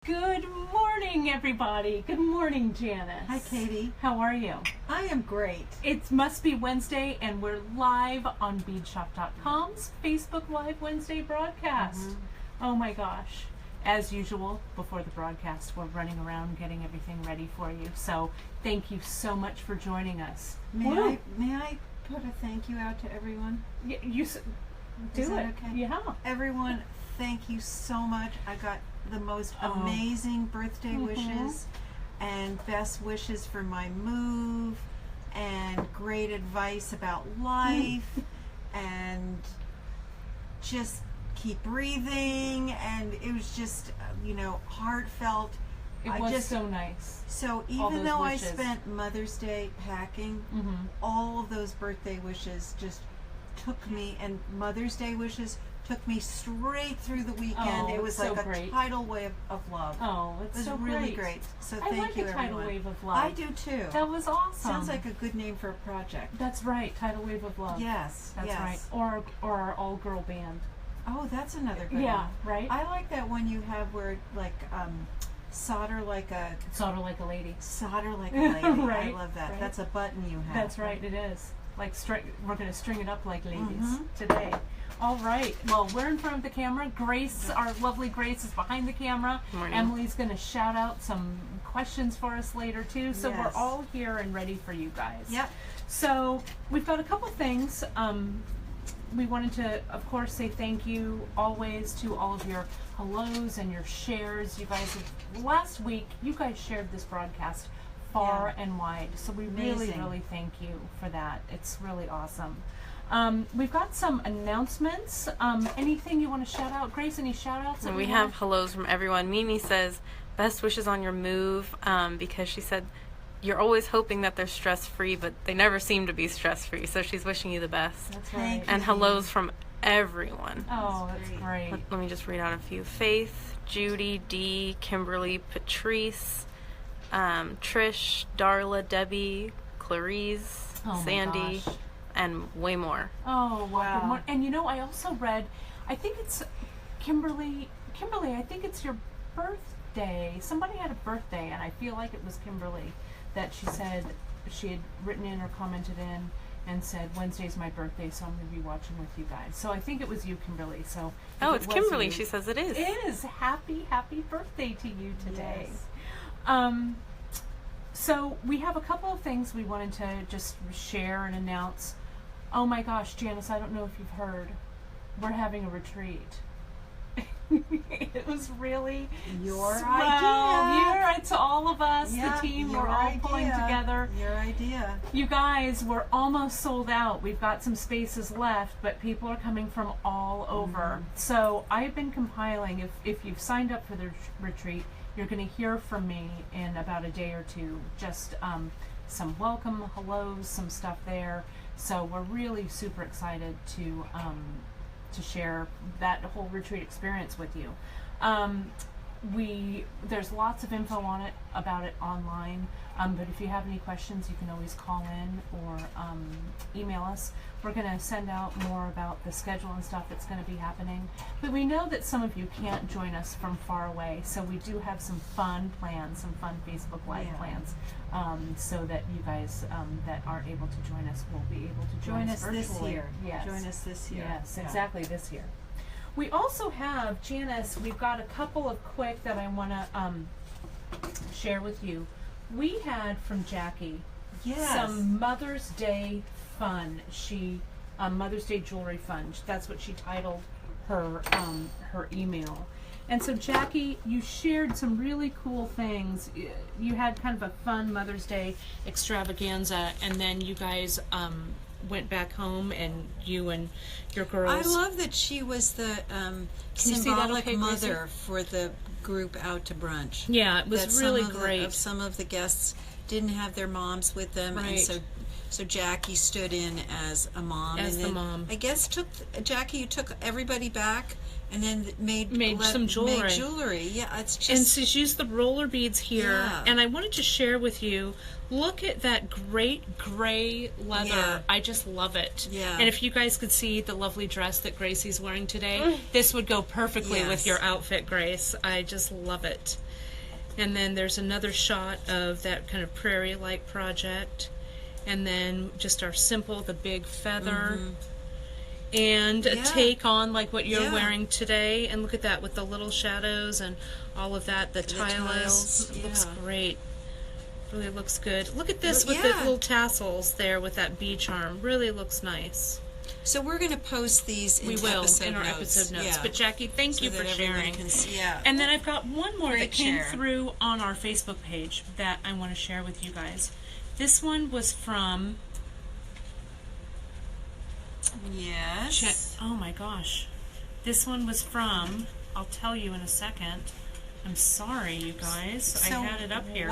Good morning, everybody. Good morning, Janice. Hi, Katie. How are you? I am great. It must be Wednesday, and we're live on beadshop.com's Facebook Live Wednesday broadcast. Oh my gosh. As usual, before the broadcast, we're running around getting everything ready for you. So thank you so much for joining us. May I put a thank you out to everyone? Do Is it. that okay? Yeah. Everyone, thank you so much. I got the most amazing birthday wishes and best wishes for my move and great advice about life and just keep breathing, and it was just heartfelt. It was so nice. So All even those though wishes. I spent Mother's Day packing, all of those birthday wishes just took me, and Mother's Day wishes took me straight through the weekend. Oh, It was so like a great. tidal wave of love. Oh, It it's was so really great. So I thank like you, a tidal everyone. wave of love. I do too. That was awesome. Sounds like a good name for a project. That's right, tidal wave of love. Yes, That's yes. right. Or our all girl band. Oh, that's another good Yeah, one. right? I like that one you have where solder like a Sort of like a lady. lady. Right, I love that. right. That's a button you have. That's right, it is. Like we're going to string it up like ladies Mhm. today. All right. Well, we're in front of the camera. Grace, our lovely Grace, is behind the camera. Morning. Emily's going to shout out some questions for us later too. So Yes. we're all here and ready for you guys. Yep. So we've got a couple things. We wanted to, of course, say thank you always to all of your hellos and your shares. You guys, last week, you guys shared this broadcast far and wide. So we really, Amazing. really thank you for that. It's really awesome. We've got some announcements. Anything you want to shout out? Grace, any shout outs? And we have hellos from everyone. Mimi says, best wishes on your move, because she said you're always hoping that they're stress-free, but they never seem to be stress-free. So she's wishing you the best. That's Thank right. you. And hellos from everyone. Oh, That's that's great. great. Let me just read out a few. Faith, Judy, Dee, Kimberly, Patrice, Trish, Darla, Debbie, Clarice, Oh my Sandy, gosh. and way more. Oh, wow. Wow. Good morning. And I also read, I think it's Kimberly, I think it's your birthday. Somebody had a birthday, and I feel like it was Kimberly that she said she had written in or commented in and said, Wednesday's my birthday, so I'm going to be watching with you guys. So I think it was you, Kimberly. So if Oh, it it's was Kimberly. you- She says it is. It is. Happy birthday to you today. Yes. So we have a couple of things we wanted to just share and announce. Oh my gosh, Janice, I don't know if you've heard. We're having a retreat. It was really Your swell. idea. It's all of us, Yeah, the team. your We're all pulling idea. together. Your idea. You guys, we're almost sold out. We've got some spaces left, but people are coming from all over. So I've been compiling. If you've signed up for the retreat, you're going to hear from me in about a day or two. Just some welcome hellos, some stuff there. So we're really super excited to share that whole retreat experience with you. There's lots of info about it online, but if you have any questions, you can always call in or email us. We're going to send out more about the schedule and stuff that's going to be happening. But we know that some of you can't join us from far away, so we do have some fun plans, some fun Facebook Live Yeah. plans, so that you guys that aren't able to join us will be able to Join us this virtually. year. Yes. Join us this year. Yes, Yeah. exactly, this year. We also have, Janice, we've got a couple of quick that I want to share with you. We had from Jackie Yes. some Mother's Day fun. Mother's Day jewelry fun. That's what she titled her email. And so Jackie, you shared some really cool things. You had kind of a fun Mother's Day extravaganza, and then you guys went back home, and you and your girls. I love that she was the see that symbolic okay, Gracie? mother for the group out to brunch. Yeah, it was That really some of great. some of the guests didn't have their moms with them, Right. and so So Jackie stood in as a mom. As and the then mom. I guess Jackie, you took everybody back and then Made some jewelry. Made jewelry. Yeah, it's just. And she's used the roller beads here. Yeah. And I wanted to share with you, look at that great gray leather. Yeah. I just love it. Yeah. And if you guys could see the lovely dress that Gracie's wearing today, this would go perfectly Yes. with your outfit, Grace. I just love it. And then there's another shot of that kind of prairie-like project. And then just our simple, the big feather. And a Yeah. take on like what you're Yeah. wearing today. And look at that with the little shadows and all of that. The tiles. It looks yeah. great. Really looks good. Look at this with Yeah. the little tassels there with that bee charm. Really looks nice. So we're going to post these in We will episode in our notes. episode notes. Yeah. But Jackie, thank So you for that everyone sharing. can see- yeah. And then I've got one more that Great came share. through on our Facebook page that I want to share with you guys. This one was from Yes. Oh my gosh. This one was from, I'll tell you in a second. I'm sorry, you guys. So I had it up here.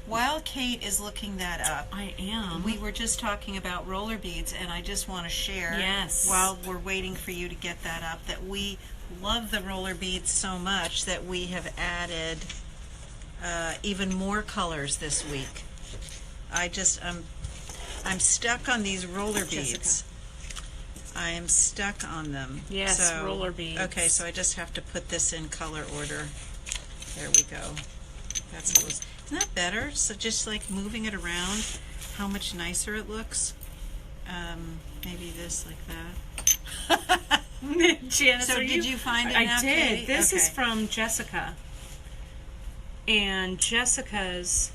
While Kate is looking that up, I am. we were just talking about roller beads, and I just want to share, Yes. while we're waiting for you to get that up, that we love the roller beads so much that we have added even more colors this week. I'm stuck on these roller beads. I am stuck on them. Yes, So- roller beads. Okay, so I just have to put this in color order. There we go. That's close. Isn't that better? So just like moving it around, how much nicer it looks. Maybe this like that. Janice, So are did you find it I now, did. Kate? This is Okay. from Jessica. And Jessica's,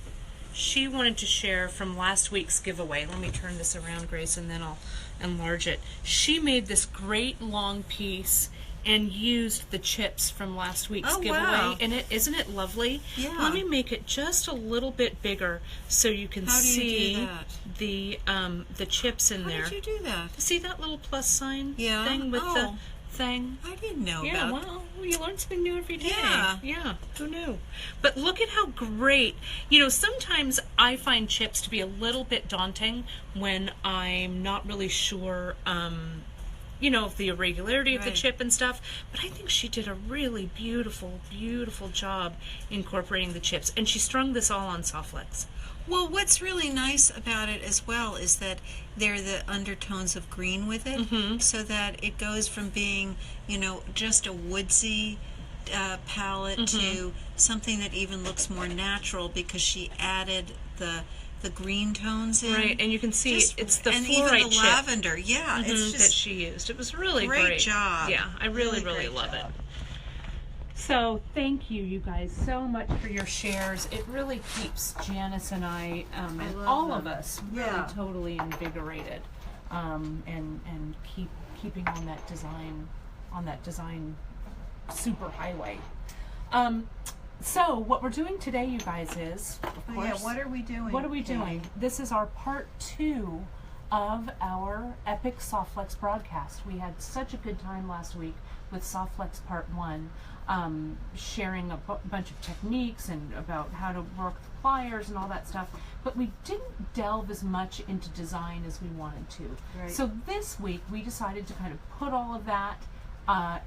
she wanted to share from last week's giveaway. Let me turn this around, Grace, and then I'll enlarge it. She made this great long piece and used the chips from last week's Oh, giveaway. wow. And isn't it lovely? Yeah. Let me make it just a little bit bigger so you can How do you do see that? the chips in How there. did you do that? See that little plus sign Yeah. thing with Oh. the thing? I didn't know Yeah, about well, you learn something new every day. Yeah. Yeah, who knew? But look at how great, sometimes I find chips to be a little bit daunting when I'm not really sure, of the irregularity of the Right. chip and stuff. But I think she did a really beautiful, beautiful job incorporating the chips. And she strung this all on Softlex. Well, what's really nice about it as well is that there are the undertones of green with it, so that it goes from being, just a woodsy palette to something that even looks more natural because she added the green tones in. Right, and you can see it's the and fluorite even the chip lavender. Yeah, it's that just she used. It was really great job. Yeah, I really, Really really great love job. it. So thank you guys so much for your shares. It really keeps Janice and I and love all of them. us really Yeah. totally invigorated, and keeping on that design super highway. So what we're doing today, you guys, is of Oh, course. yeah, what are we doing? What are we Kate? doing? This is our part 2 of our Epic Softflex broadcast. We had such a good time last week with Softflex part 1, sharing a bunch of techniques and about how to work the pliers and all that stuff. But we didn't delve as much into design as we wanted to. Right. So this week we decided to kind of put all of that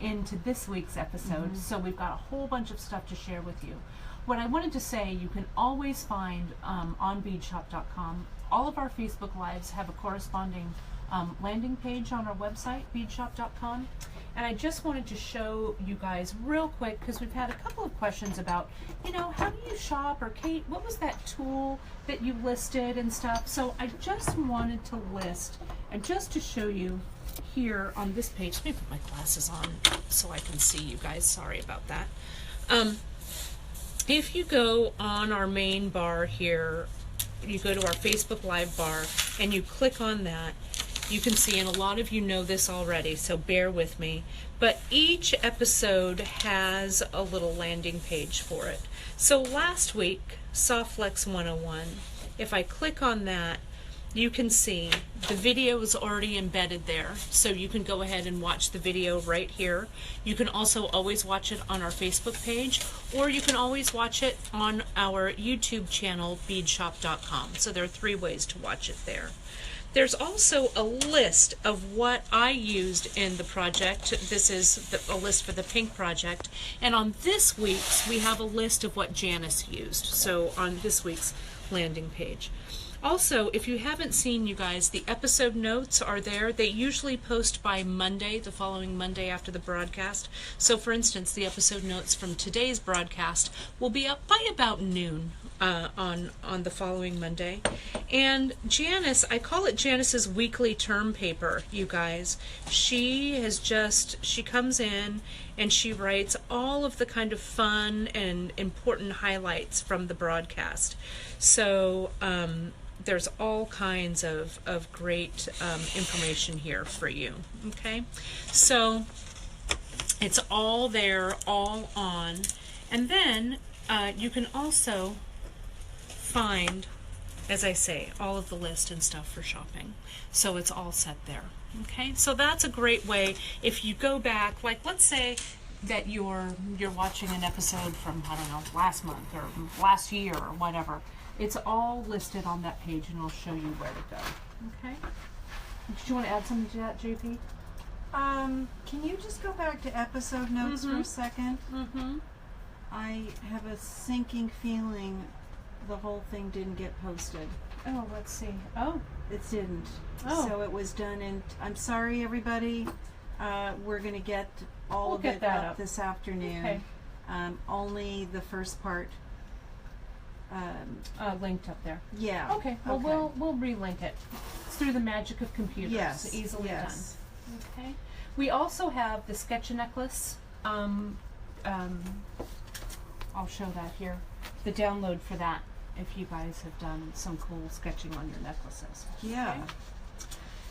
into this week's episode. So we've got a whole bunch of stuff to share with you. What I wanted to say, you can always find on beadshop.com. All of our Facebook Lives have a corresponding landing page on our website, beadshop.com. And I just wanted to show you guys real quick, because we've had a couple of questions about, how do you shop? Or Kate, what was that tool that you listed and stuff? So I just wanted to list, and just to show you here on this page, let me put my glasses on so I can see you guys. Sorry about that. If you go on our main bar here, you go to our Facebook Live bar and you click on that, you can see, and a lot of you know this already, so bear with me, but each episode has a little landing page for it. So last week, Softflex 101, if I click on that, you can see the video is already embedded there, so you can go ahead and watch the video right here. You can also always watch it on our Facebook page, or you can always watch it on our YouTube channel, beadshop.com. So there are 3 ways to watch it there. There's also a list of what I used in the project. This is a list for the pink project. And on this week's, we have a list of what Janice used. So on this week's landing page. Also, if you haven't seen, you guys, the episode notes are there. They usually post by Monday, the following Monday after the broadcast. So, for instance, the episode notes from today's broadcast will be up by about noon on the following Monday. And Janice, I call it Janice's weekly term paper, you guys. She comes in and she writes all of the kind of fun and important highlights from the broadcast. So, there's all kinds of great information here for you, okay? So it's all there, all on. And then you can also find, as I say, all of the list and stuff for shopping. So it's all set there, okay? So that's a great way if you go back, like let's say that you're watching an episode from, I don't know, last month or last year or whatever. It's all listed on that page, and it'll show you where to go. Okay? Did you want to add something to that, JP? Can you just go back to episode notes for a second? Mm-hmm. I have a sinking feeling the whole thing didn't get posted. Oh, let's see. Oh. It didn't. Oh. So it was done in, I'm sorry everybody, we're going to get all We'll of get it that up up. this afternoon. Okay. Only the first part. Linked up there. Yeah. Okay. Well, we'll relink it. It's through the magic of computers. Yes. Easily yes. done. Okay. We also have the sketch necklace. I'll show that here. The download for that, if you guys have done some cool sketching on your necklaces. Yeah. Okay?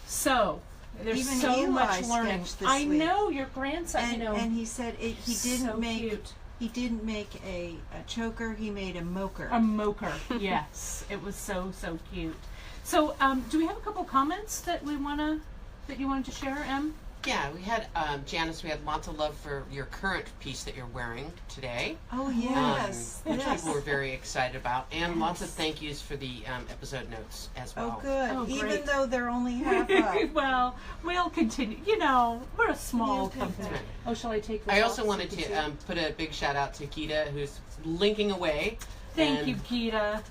So there's Even so Eli much learning. sketched this I week. know your grandson. And, you know, and he said he didn't so make cute. he didn't make a choker. He made a mocher. A mocher, yes. It was so cute. So, do we have a couple comments that you wanted to share, Em? Yeah, we had Janice. We had lots of love for your current piece that you're wearing today. Oh yes, Which yes. people were very excited about, and lots of thank yous for the episode notes as well. Oh good. Oh, Even great. though they're only half up. Well, we'll continue. You know, we're a small You take company. that. Oh, shall I take this I off also so wanted you can to see? put a big shout out to Gita, who's linking away. Thank and you, Gita.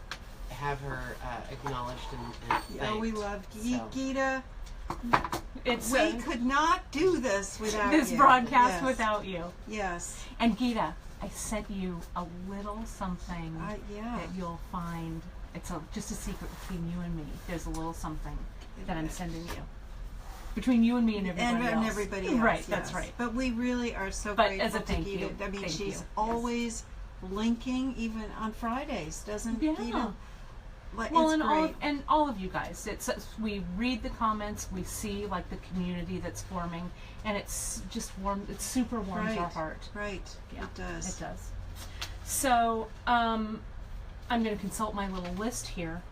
Have her acknowledged and thanked. Oh, we love So. Gita. It's We could not do this without this you. broadcast Yes. without you. Yes. And Gita, I sent you a little something Yeah. that you'll find. It's just a secret between you and me. There's a little something that I'm sending you. Between you and me and everybody else. And everybody else. Right, yes. that's right. But we really are so But grateful as a to thank Gita. you. I mean, Thank she's you. always linking, even on Fridays, doesn't Yeah. Gita? Like, Well, it's and great. all of you guys, we read the comments, we see like the community that's forming, and it's just it super warms our heart. Right. Yeah, It does. It does. So, I'm going to consult my little list here.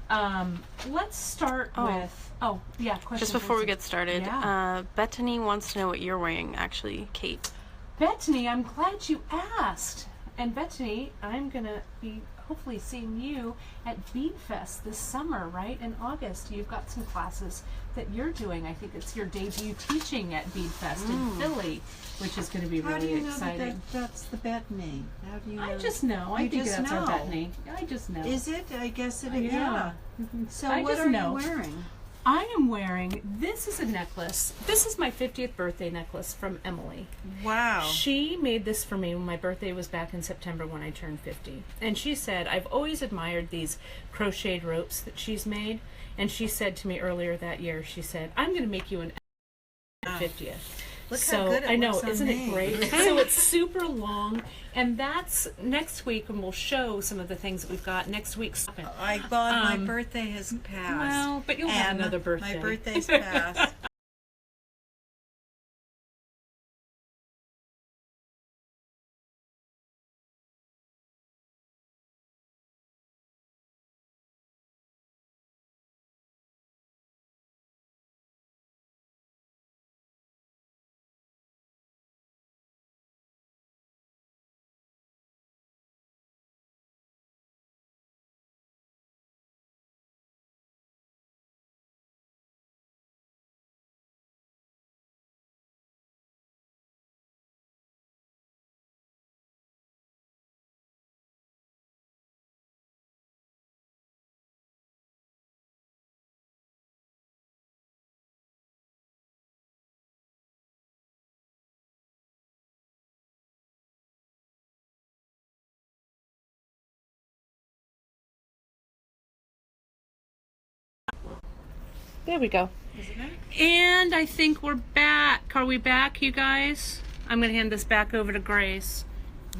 Let's start with. Oh, yeah. Question. Just before we Tracy. get started, Yeah. Bethany wants to know what you're wearing, actually, Kate. Bethany, I'm glad you asked. And Bethany, I'm going to be hopefully seeing you at Bead Fest this summer, right? In August. You've got some classes that you're doing. I think it's your debut teaching at Bead Fest in Philly, which is going to be How do really you know exciting. that's the Bethany? How do you know? I just know. I You think just that's our know. Bethany. I just know. Is it? I guess it is. Yeah. Yeah. So I what just are know. you wearing? I am wearing, this is a necklace. This is my 50th birthday necklace from Emily. Wow. She made this for me when my birthday was back in September when I turned 50. And she said, I've always admired these crocheted ropes that she's made. And she said to me earlier that year, she said, I'm going to make you an 50th. Look So how good it I know, looks on isn't me. it great? So it's super long, and that's next week, and we'll show some of the things that we've got next week. My birthday has passed. Well, but you'll have another birthday. My birthday's passed. There we go. Isn't it? And I think we're back. Are we back, you guys? I'm going to hand this back over to Grace.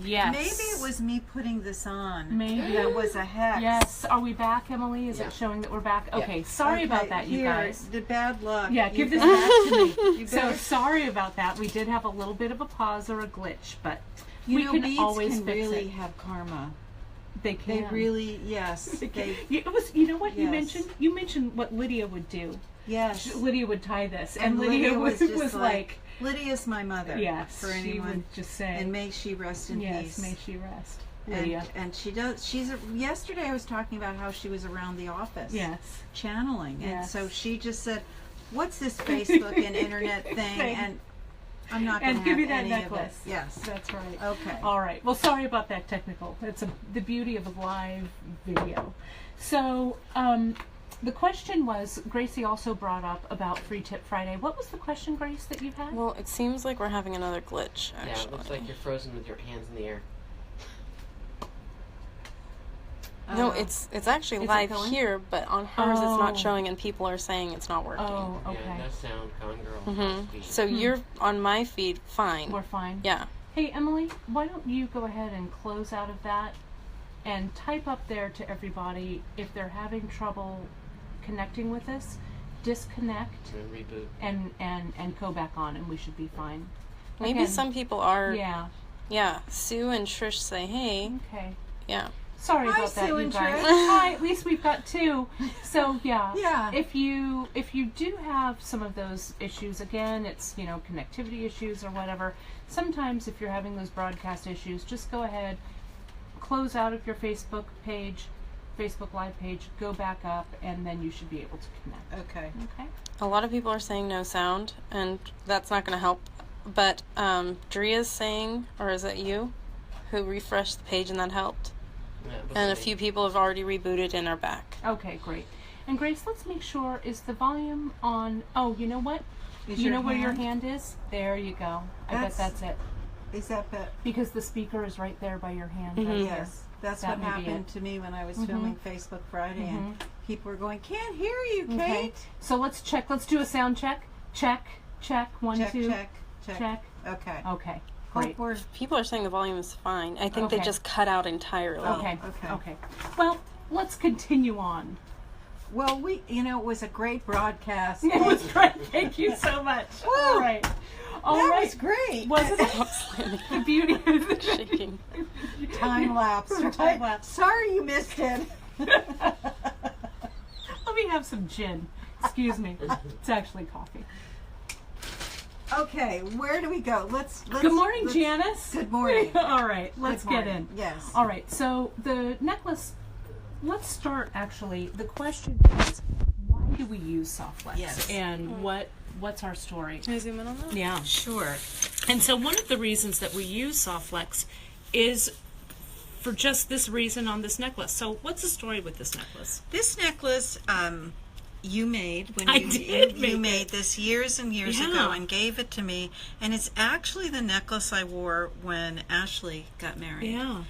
Yes. Maybe it was me putting this on. Maybe. That was a hex. Yes. Are we back, Emily? Is Yeah. it showing that we're back? Yeah. Okay. Sorry about that, you here, guys. The bad luck. Yeah, You give this better- back to me. You So better- sorry about that. We did have a little bit of a pause or a glitch, but you we know, can beads always can fix really it. have karma. They can. They really, yes. They, it was. You know what you Yes. mentioned? You mentioned what Lydia would do. Yes. Lydia would tie this, and, And Lydia was was, just like, Lydia's my mother. yes, For she anyone. would just say, And may she rest in yes, peace. may she rest. Lydia. And she does. Yesterday I was talking about how she was around the office. Yes. Channeling. And Yes. so she just said, "What's this Facebook and internet thing?" Thing. And I'm not going to And give have you that any necklace. of it. Yes. That's right. Okay. All right. Well, sorry about that technical. It's the beauty of a live video. So, the question was, Gracie also brought up about Free Tip Friday. What was the question, Grace, that you had? Well, it seems like we're having another glitch, Yeah, actually. it looks like you're frozen with your hands in the air. No, it's actually Is it live going? here, but on hers it's Oh. not showing, and people are saying it's not working. Oh, Yeah, it okay. does sound Gone Girl. Hmm. So you're on my feed, fine. We're fine. Yeah. Hey, Emily, why don't you go ahead and close out of that and type up there to everybody if they're having trouble connecting with us, disconnect And reboot. and go back on, and we should be fine. Maybe Again, some people are. Yeah. Yeah. Sue and Trish say, hey. Okay. Yeah. Sorry Hi, about that, Sue you and guys. Trish. Hi. At least we've got two. So yeah. Yeah. If you do have some of those issues, again, it's connectivity issues or whatever. Sometimes if you're having those broadcast issues, just go ahead, close out of your Facebook page, Facebook Live page, go back up, and then you should be able to connect. Okay. Okay. A lot of people are saying no sound, and that's not going to help. But Dria's saying, or is that you, who refreshed the page and that helped? Yeah, it looks And a like- few people have already rebooted and are back. Okay, great. And Grace, let's make sure, is the volume on? Oh, you know what? Is You your know where your hand- hand is? There you go. I bet That's- that's it. Is that Because the speaker is right there by your hand. Mhm. Right there. Yes. That's That what may be happened it. to me when I was Mhm. filming Facebook Friday, and people were going, "Can't hear you, Kate." Okay. So let's check. Let's do a sound check. Check. Check. One, Check, two. check, check, Check. Okay. Okay. Hope Great. we're People are saying the volume is fine. I think they Okay. just cut out entirely. Okay. okay. Okay. Well, let's continue on. well. It was a great broadcast. It was great. Thank you so much. All right. All that right. was great. Wasn't it? The beauty of it. Shaking. Time lapse. Right? Time lapse. Sorry you missed it. Let me have some gin. Excuse me. It's actually coffee. Okay, where do we go? Let's Good morning, let's- Janice. Good morning. All right. Let's Good get morning. in. Yes. All right, so the necklace, let's start actually. The question is, why do we use Softflex? Yes. And what's our story? Can I zoom in on that? Yeah. Sure. And so one of the reasons that we use Softflex is for just this reason on this necklace. So what's the story with this necklace? This necklace, you made when I you did you make made this years and years Yeah. ago and gave it to me, and it's actually the necklace I wore when Ashley got married. Yeah.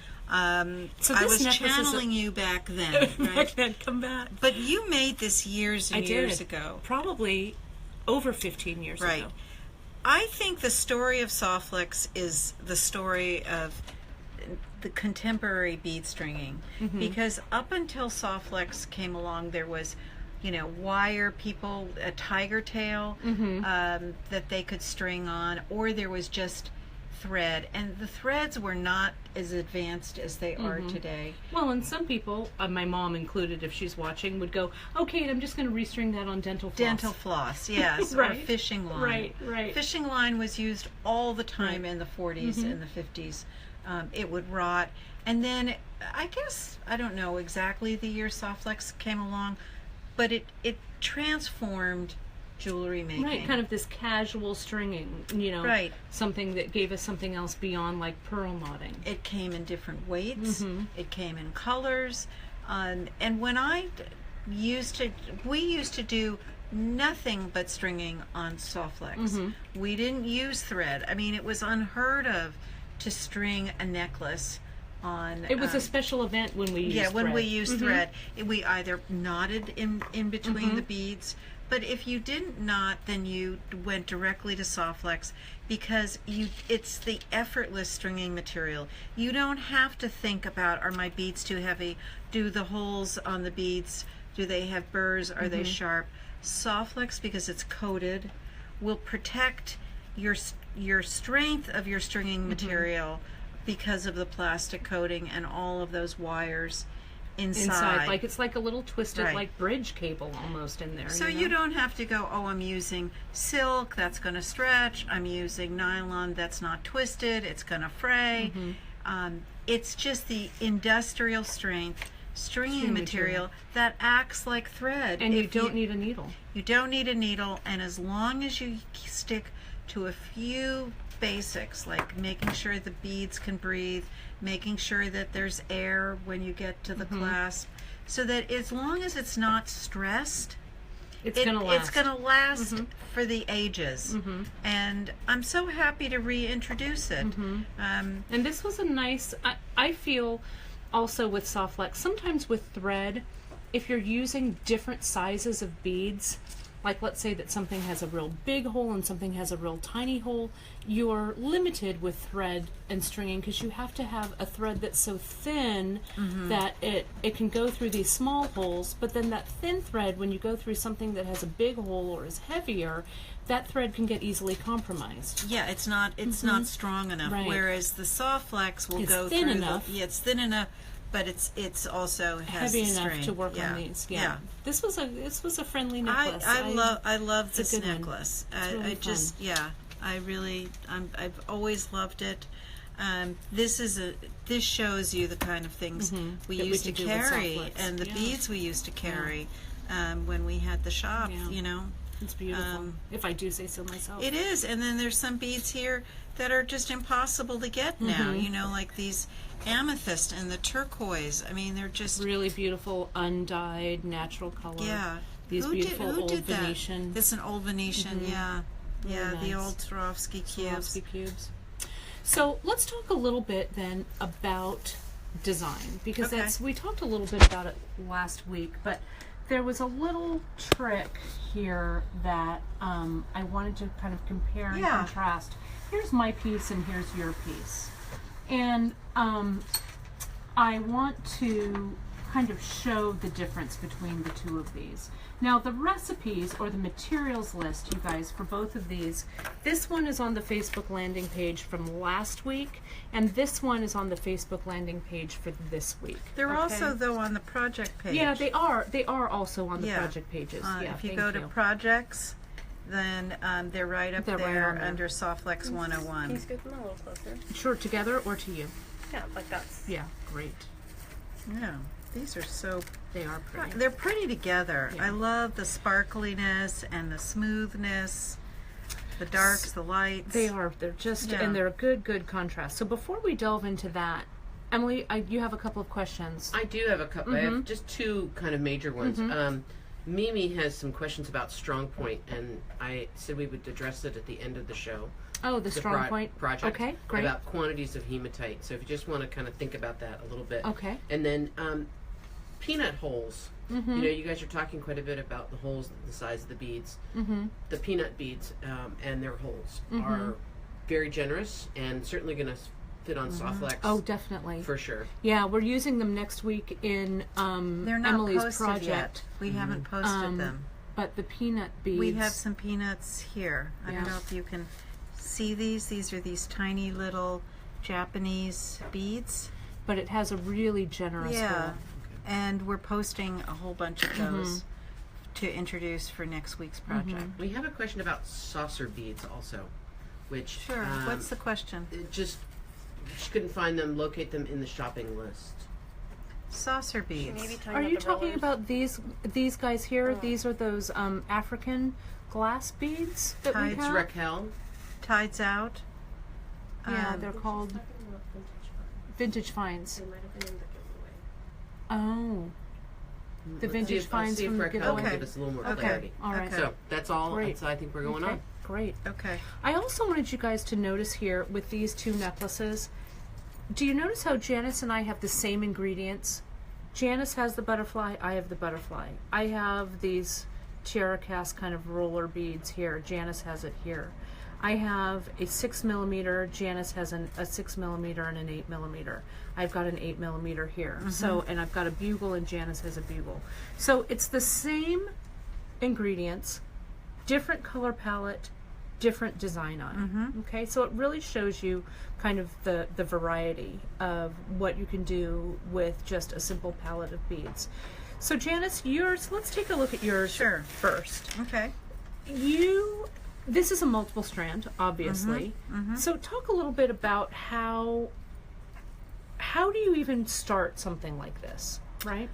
So I this was necklace is a- channeling you back then, right? Then come back. But you made this years and I years did. ago. Probably over 15 years Right. ago. I think the story of Softflex is the story of the contemporary bead stringing, because up until Softflex came along, there was, wire people, a tiger tail that they could string on, or there was just thread, and the threads were not as advanced as they are today. Well, and some people, my mom included, if she's watching, would go, "Oh, Kate, I'm just going to restring that on dental floss." Dental floss, yes, or Right. fishing line. Right, right. Fishing line was used all the time Right. in the 40s and the 50s. It would rot. And then, I guess, I don't know exactly the year Softflex came along, but it transformed jewelry making. Right, kind of this casual stringing, Right. something that gave us something else beyond like pearl knotting. It came in different weights. Mm-hmm. It came in colors. And when we used to do nothing but stringing on Softflex. Mm-hmm. We didn't use thread. I mean, it was unheard of to string a necklace on. It was a special event when we used when we thread. used thread. We either knotted in between the beads. But if you didn't knot, then you went directly to Softflex because it's the effortless stringing material. You don't have to think about, are my beads too heavy? Do the holes on the beads, do they have burrs? Are they sharp? Softflex, because it's coated, will protect your strength of your stringing material because of the plastic coating and all of those wires inside. Like it's like a little twisted, Right. like bridge cable almost in there. So you know? you don't have to go, oh, I'm using silk, that's going to stretch. I'm using nylon, that's not twisted, it's going to fray. It's just the industrial strength stringing material that acts like thread. And you If don't need a needle. You don't need a needle, and as long as you stick to a few basics, like making sure the beads can breathe, making sure that there's air when you get to the clasp, so that as long as it's not stressed, It's gonna last. It's going to last for the ages. And I'm so happy to reintroduce it. And this was a nice, I feel also with Softflex, sometimes with thread, if you're using different sizes of beads, like let's say that something has a real big hole and something has a real tiny hole, you're limited with thread and stringing because you have to have a thread that's so thin that it can go through these small holes, but then that thin thread, when you go through something that has a big hole or is heavier, that thread can get easily compromised. Yeah, it's not strong enough. Right. Whereas the Softflex will It's go thin through enough. it's thin enough, but it's also has Heavy the enough string. to work Yeah. on these. Yeah. This was a friendly I necklace. I love it's a this good one. necklace. It's really I just I really I've always loved it. This shows you the kind of things we That we used to can do with carry Softflex. and the Yeah. beads we used to carry when we had the shop. Yeah. You know. It's beautiful, if I do say so myself. It is, and then there's some beads here that are just impossible to get now. You know, like these amethyst and the turquoise. I mean, they're just Really beautiful, undyed, natural color. yeah. These Who beautiful did, old that? Venetian This is an old Venetian, yeah, Really the nice. old Swarovski cubes. Swarovski cubes. So let's talk a little bit then about design, because Okay. we talked a little bit about it last week, but there was a little trick here that I wanted to kind of compare and Yeah. contrast. Here's my piece and here's your piece. And I want to kind of show the difference between the two of these. Now the recipes or the materials list, you guys, for both of these, this one is on the Facebook landing page from last week, and this one is on the Facebook landing page for this week. They're okay? also though on the project page. Yeah, they are. They are also on the Yeah. project pages. Yeah, if you thank go to projects, then they're right up They're right there on there. under Softflex 101. Can you scoot them a little closer? Sure, together or to you. Yeah, like that's. Yeah, great. Yeah, these are so They are pretty. they're pretty together. Yeah. I love the sparkliness and the smoothness, the darks, the lights. They are. They're just, Yeah. and they're a good contrast. So before we delve into that, Emily, you have a couple of questions. I do have a couple. I have just two kind of major ones. Mimi has some questions about Strong Point, and I said we would address it at the end of the show. Oh, the strong point project. Okay, great. About quantities of hematite. So if you just want to kind of think about that a little bit. Okay. And then peanut holes. You know, you guys are talking quite a bit about the holes, the size of the beads. The peanut beads and their holes are very generous and certainly going to fit on Softflex. Oh, definitely. For sure. Yeah, we're using them next week in They're not Emily's posted project. yet. We haven't posted them. But the peanut beads. We have some peanuts here. I don't Yeah. know if you can see these. These are these tiny little Japanese beads. But it has a really generous Yeah. hole. And we're posting a whole bunch of those to introduce for next week's project. We have a question about saucer beads also, which Sure. What's the question? it just she couldn't find them, locate them in the shopping list. Saucer beads. Maybe talking Are about you the talking rollers. about these guys here? These are those African glass beads that we Tides It's have. Raquel. Tides out. Yeah, they're called vintage finds. They might have been in the giveaway. Oh, the Let's vintage see if, finds see if from the Raquel giveaway. can Okay. give us a little more Okay. clarity. All right. Okay. So that's all. Great. That's I think we're going Okay, on. great. Okay. I also wanted you guys to notice here with these two necklaces. Do you notice how Janice and I have the same ingredients? Janice has the butterfly, I have the butterfly. I have these tiara cast kind of roller beads here. Janice has it here. I have a 6mm. Janice has a 6mm and an 8mm. I've got an 8mm here. So, and I've got a bugle, and Janice has a bugle. So it's the same ingredients, different color palette, different design on it. Okay, so it really shows you kind of the variety of what you can do with just a simple palette of beads. So Janice, yours, let's take a look at yours Sure. first. Okay. This is a multiple strand, obviously. So talk a little bit about how do you even start something like this, right?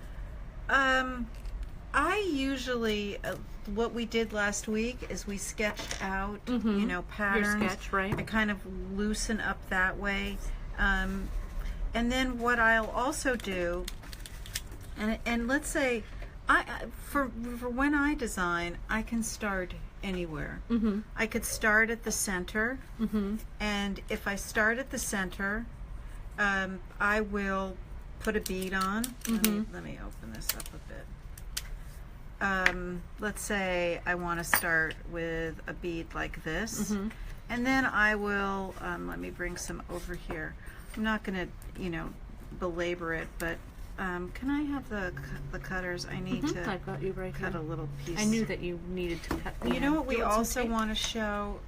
I usually, what we did last week is we sketched out, Your patterns. sketch, right? I kind of loosen up that way. And then what I'll also do, and let's say, for when I design, I can start anywhere. I could start at the center, and if I start at the center, I will put a bead on. Let me open this up a bit. Let's say I want to start with a bead like this, and then I will, let me bring some over here. I'm not going to, belabor it, but can I have the cutters? I need to I've got you right cut here. a little piece. I knew that you needed to cut the You know what we Do you want some also tape? want to show?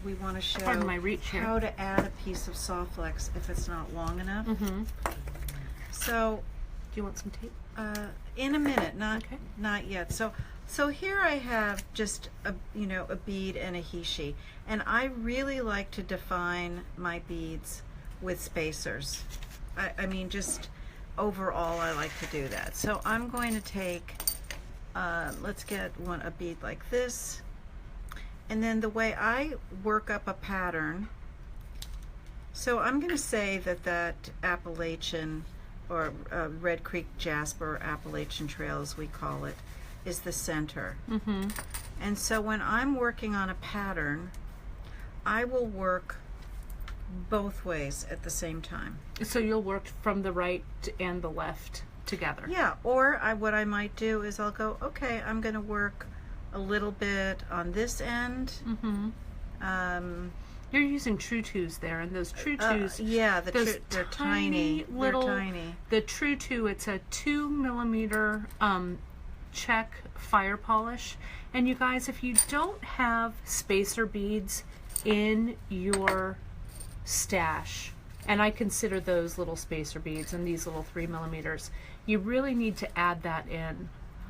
We want to show Pardon my reach here. how to add a piece of Softlex if it's not long enough. So Do you want some tape? in a minute, not Okay. not yet. So here I have just a bead and a hishi, and I really like to define my beads with spacers. I mean, just overall, I like to do that. So I'm going to take, let's get a bead like this, and then the way I work up a pattern. So I'm going to say that Appalachian, or Red Creek Jasper Appalachian Trail, as we call it, is the center. And so when I'm working on a pattern, I will work both ways at the same time. So you'll work from the right and the left together. Yeah, or what I might do is I'll go, okay, I'm going to work a little bit on this end. You're using True Twos there, and those True Twos, Yeah, those they're tiny. little, They're tiny. The True Two, it's a 2mm check fire polish. And you guys, if you don't have spacer beads in your stash, and I consider those little spacer beads and these little 3mm, you really need to add that in.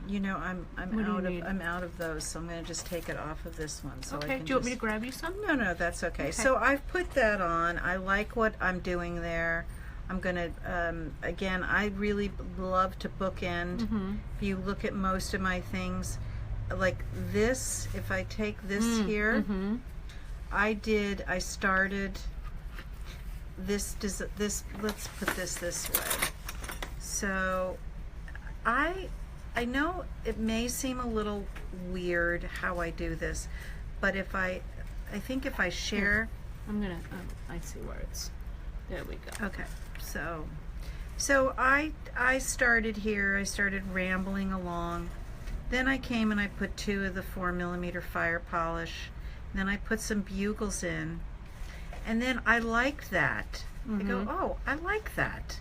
I'm out of those, so I'm going to just take it off of this one. So I Okay, can do you want me just- to grab you some? No, that's okay. So I've put that on. I like what I'm doing there. I'm going to, again, I really love to bookend. If you look at most of my things, like this, if I take this here, I started this, let's put this way. So I know it may seem a little weird how I do this, but I think if I share, I'm gonna, I see where it's, there we go. okay, so I started here, I started rambling along, then I came and I put 2 of the 4mm fire polish, then I put some bugles in, and then I liked that. I go, oh, I like that.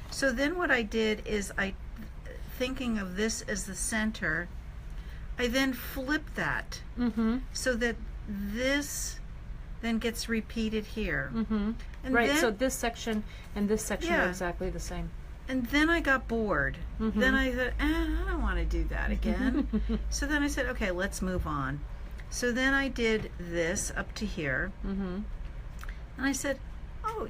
So then what I did is thinking of this as the center, I then flip that so that this then gets repeated here. And Right, then, so this section and this section are Yeah. exactly the same. and then I got bored. Then I thought, I don't want to do that again. So then I said, okay, let's move on. So then I did this up to here. And I said, oh,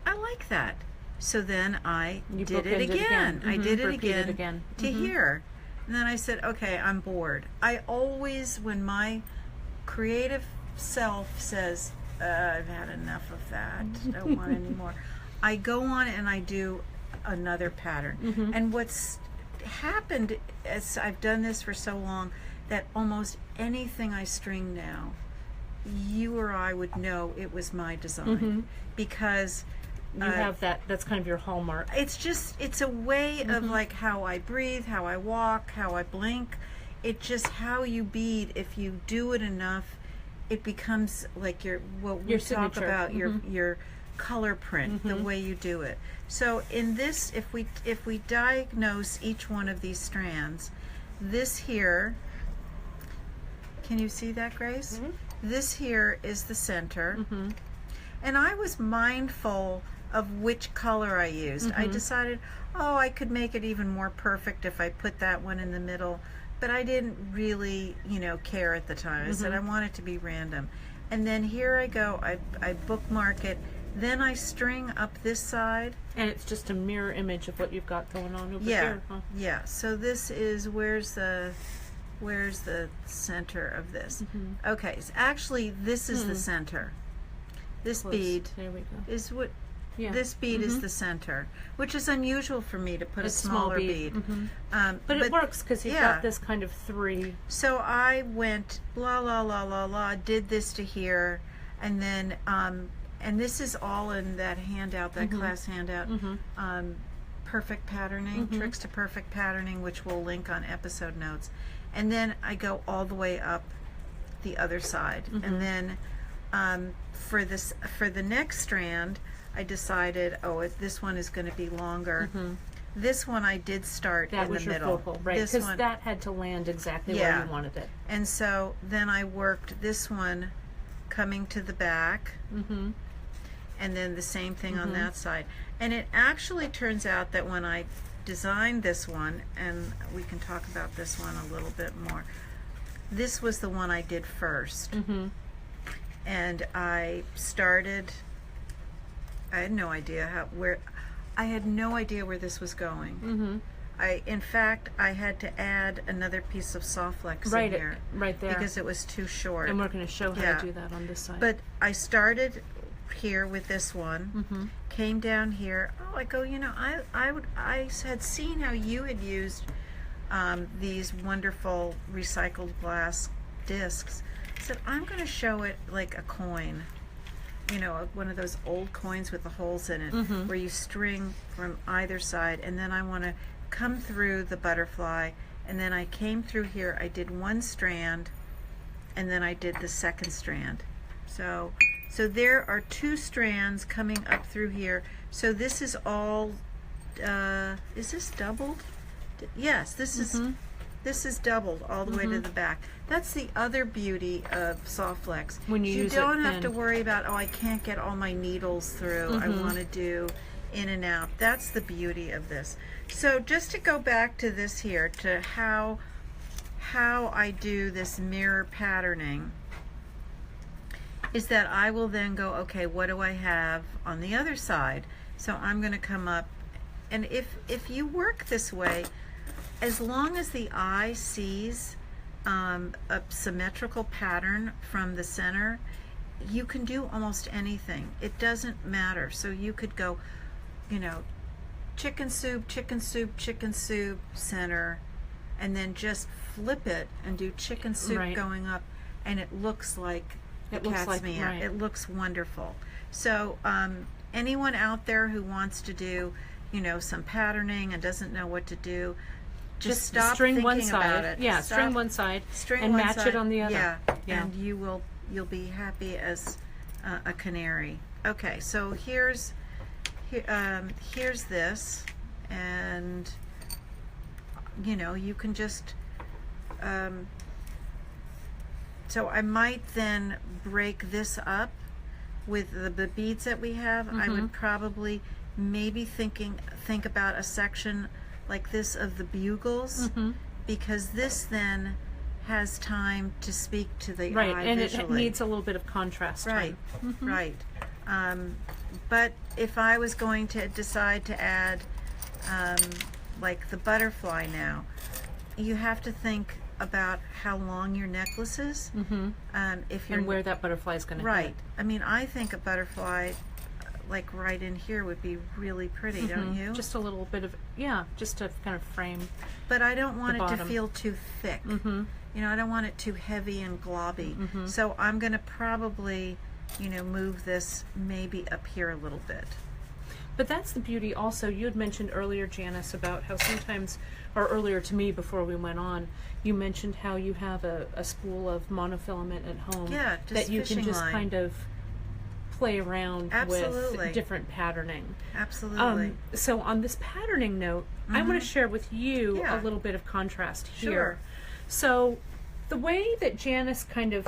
I like that. So then I You did bookended it again. I did it Repeat again, it again. to here. And then I said, okay, I'm bored. I always, when my creative self says, I've had enough of that, I don't want any more, I go on and I do another pattern. And what's happened as I've done this for so long, that almost anything I string now, you or I would know it was my design. Because You have that's kind of your hallmark. it's a way of like how I breathe, how I walk, how I blink. it just how you bead. If you do it enough, it becomes like what we Your talk signature. about your color print, the way you do it. So in this, if we diagnose each one of these strands, this here, can you see that, Grace? This here is the center. And I was mindful of which color I used. I decided, oh, I could make it even more perfect if I put that one in the middle, but I didn't really, care at the time. I said I want it to be random. And then here I go, I bookmark it, then I string up this side. And it's just a mirror image of what you've got going on over Yeah, here. Huh? yeah. So this is, where's the center of this? Okay, so actually this is the center. This Close. bead There we go. is what, Yeah. this bead is the center, which is unusual for me to put It's a smaller small bead. But it works because you've yeah. got this kind of three. So I went la la la la la, did this to here, and then and this is all in that handout, that class handout, perfect patterning, tricks to perfect patterning, which we'll link on episode notes. And then I go all the way up the other side, and then for the next strand, I decided, this one is going to be longer. This one I did start That in was the your middle. focal, right? This Because one, that had to land exactly Yeah. where you wanted it. and so then I worked this one coming to the back, and then the same thing on that side. And it actually turns out that when I designed this one, and we can talk about this one a little bit more, this was the one I did first. And I started, I had no idea where this was going. In fact, I had to add another piece of soft flex in here Right there. because it was too short. And we're going to show how Yeah. to do that on this side. But I started here with this one, came down here. Oh, I go, I had seen how you had used these wonderful recycled glass discs. I said, I'm going to show it like a coin. One of those old coins with the holes in it, where you string from either side, and then I want to come through the butterfly, and then I came through here, I did one strand, and then I did the second strand. So there are two strands coming up through here. So this is all, is this doubled? Yes, this is doubled all the way to the back. That's the other beauty of Soft Flex. When you use it don't have thin. to worry about, I can't get all my needles through. I want to do in and out. That's the beauty of this. So just to go back to this here, to how I do this mirror patterning, is that I will then go, okay, what do I have on the other side? So I'm going to come up, and if you work this way, as long as the eye sees a symmetrical pattern from the center, you can do almost anything. It doesn't matter. So you could go, chicken soup, chicken soup, chicken soup, center, and then just flip it and do chicken soup Right. going up, and it looks like It looks cat's like- meow. right. It looks wonderful. So anyone out there who wants to do, some patterning and doesn't know what to do, just stop string thinking one side. about it. Yeah, Stop, string one side string and one match side. it on the other. Yeah, Yeah. and you'll be happy as a canary. Okay, so here's this, and you can just so I might then break this up with the beads that we have. I would probably maybe think about a section like this of the bugles, because this then has time to speak to the Right, eye and visually. it needs a little bit of contrast. Right, time. right. But if I was going to decide to add, like the butterfly now, you have to think about how long your necklace is. If you're And where that butterfly is going to right. I mean, I think a butterfly, like right in here, would be really pretty, don't you? Just a little bit of, just to kind of frame. But I don't want the it to bottom. feel too thick. I don't want it too heavy and globby. So I'm going to probably, move this maybe up here a little bit. But that's the beauty also. You had mentioned earlier, Janice, about how sometimes, or earlier to me before we went on, you mentioned how you have a spool of monofilament at home Yeah, just that you can fishing just line. kind of play around Absolutely. with different patterning. Absolutely. So on this patterning note, I want to share with you Yeah. a little bit of contrast here. Sure. So the way that Janice kind of,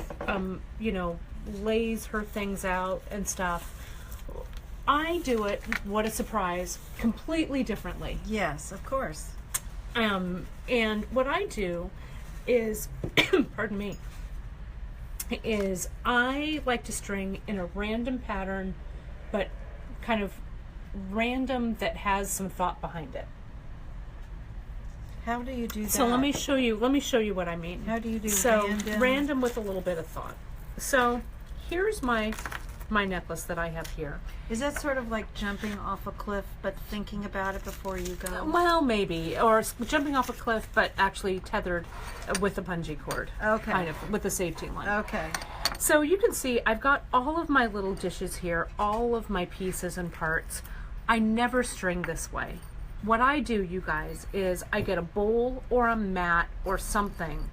lays her things out and stuff, I do it, what a surprise, completely differently. Yes, of course. And what I do is, pardon me, is I like to string in a random pattern, but kind of random that has some thought behind it. How do you do that? So let me show you what I mean. How do you do So random? random with a little bit of thought. So here's my necklace that I have here. Is that sort of like jumping off a cliff but thinking about it before you go? Well, maybe, or jumping off a cliff, but actually tethered with a bungee cord. Okay. Kind of with a safety line. Okay. So you can see I've got all of my little dishes here, all of my pieces and parts. I never string this way. What I do, you guys, is I get a bowl or a mat or something.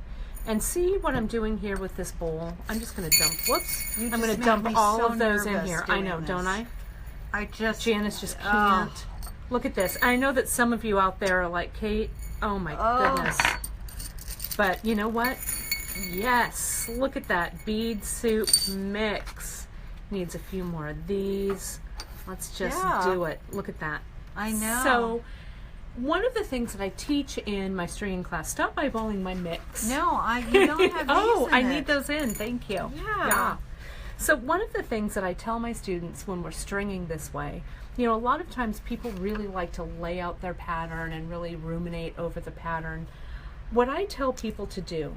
And see what I'm doing here with this bowl? I'm just going to dump, whoops. You I'm just going to made dump me all so of those in nervous here. I doing know, this. don't I? I just Janice just Oh. can't. Look at this. I know that some of you out there are like, Kate, oh my goodness. But you know what? Yes, look at that bead soup mix. Needs a few more of these. Let's just Yeah. do it. Look at that. I know. So, one of the things that I teach in my stringing class, stop eyeballing my mix. No, you don't have these Oh, in I it. need those in. Thank you. Yeah. So one of the things that I tell my students when we're stringing this way, a lot of times people really like to lay out their pattern and really ruminate over the pattern. What I tell people to do,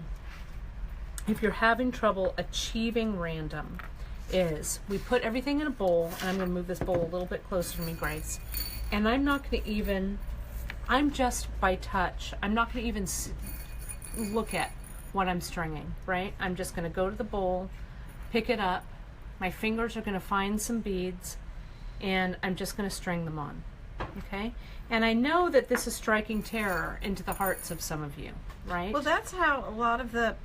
if you're having trouble achieving random, is we put everything in a bowl, and I'm going to move this bowl a little bit closer to me, Grace, and I'm not going to even, I'm just by touch, I'm not going to even look at what I'm stringing, right? I'm just going to go to the bowl, pick it up, my fingers are going to find some beads, and I'm just going to string them on, okay? And I know that this is striking terror into the hearts of some of you, right? Well, that's how a lot of the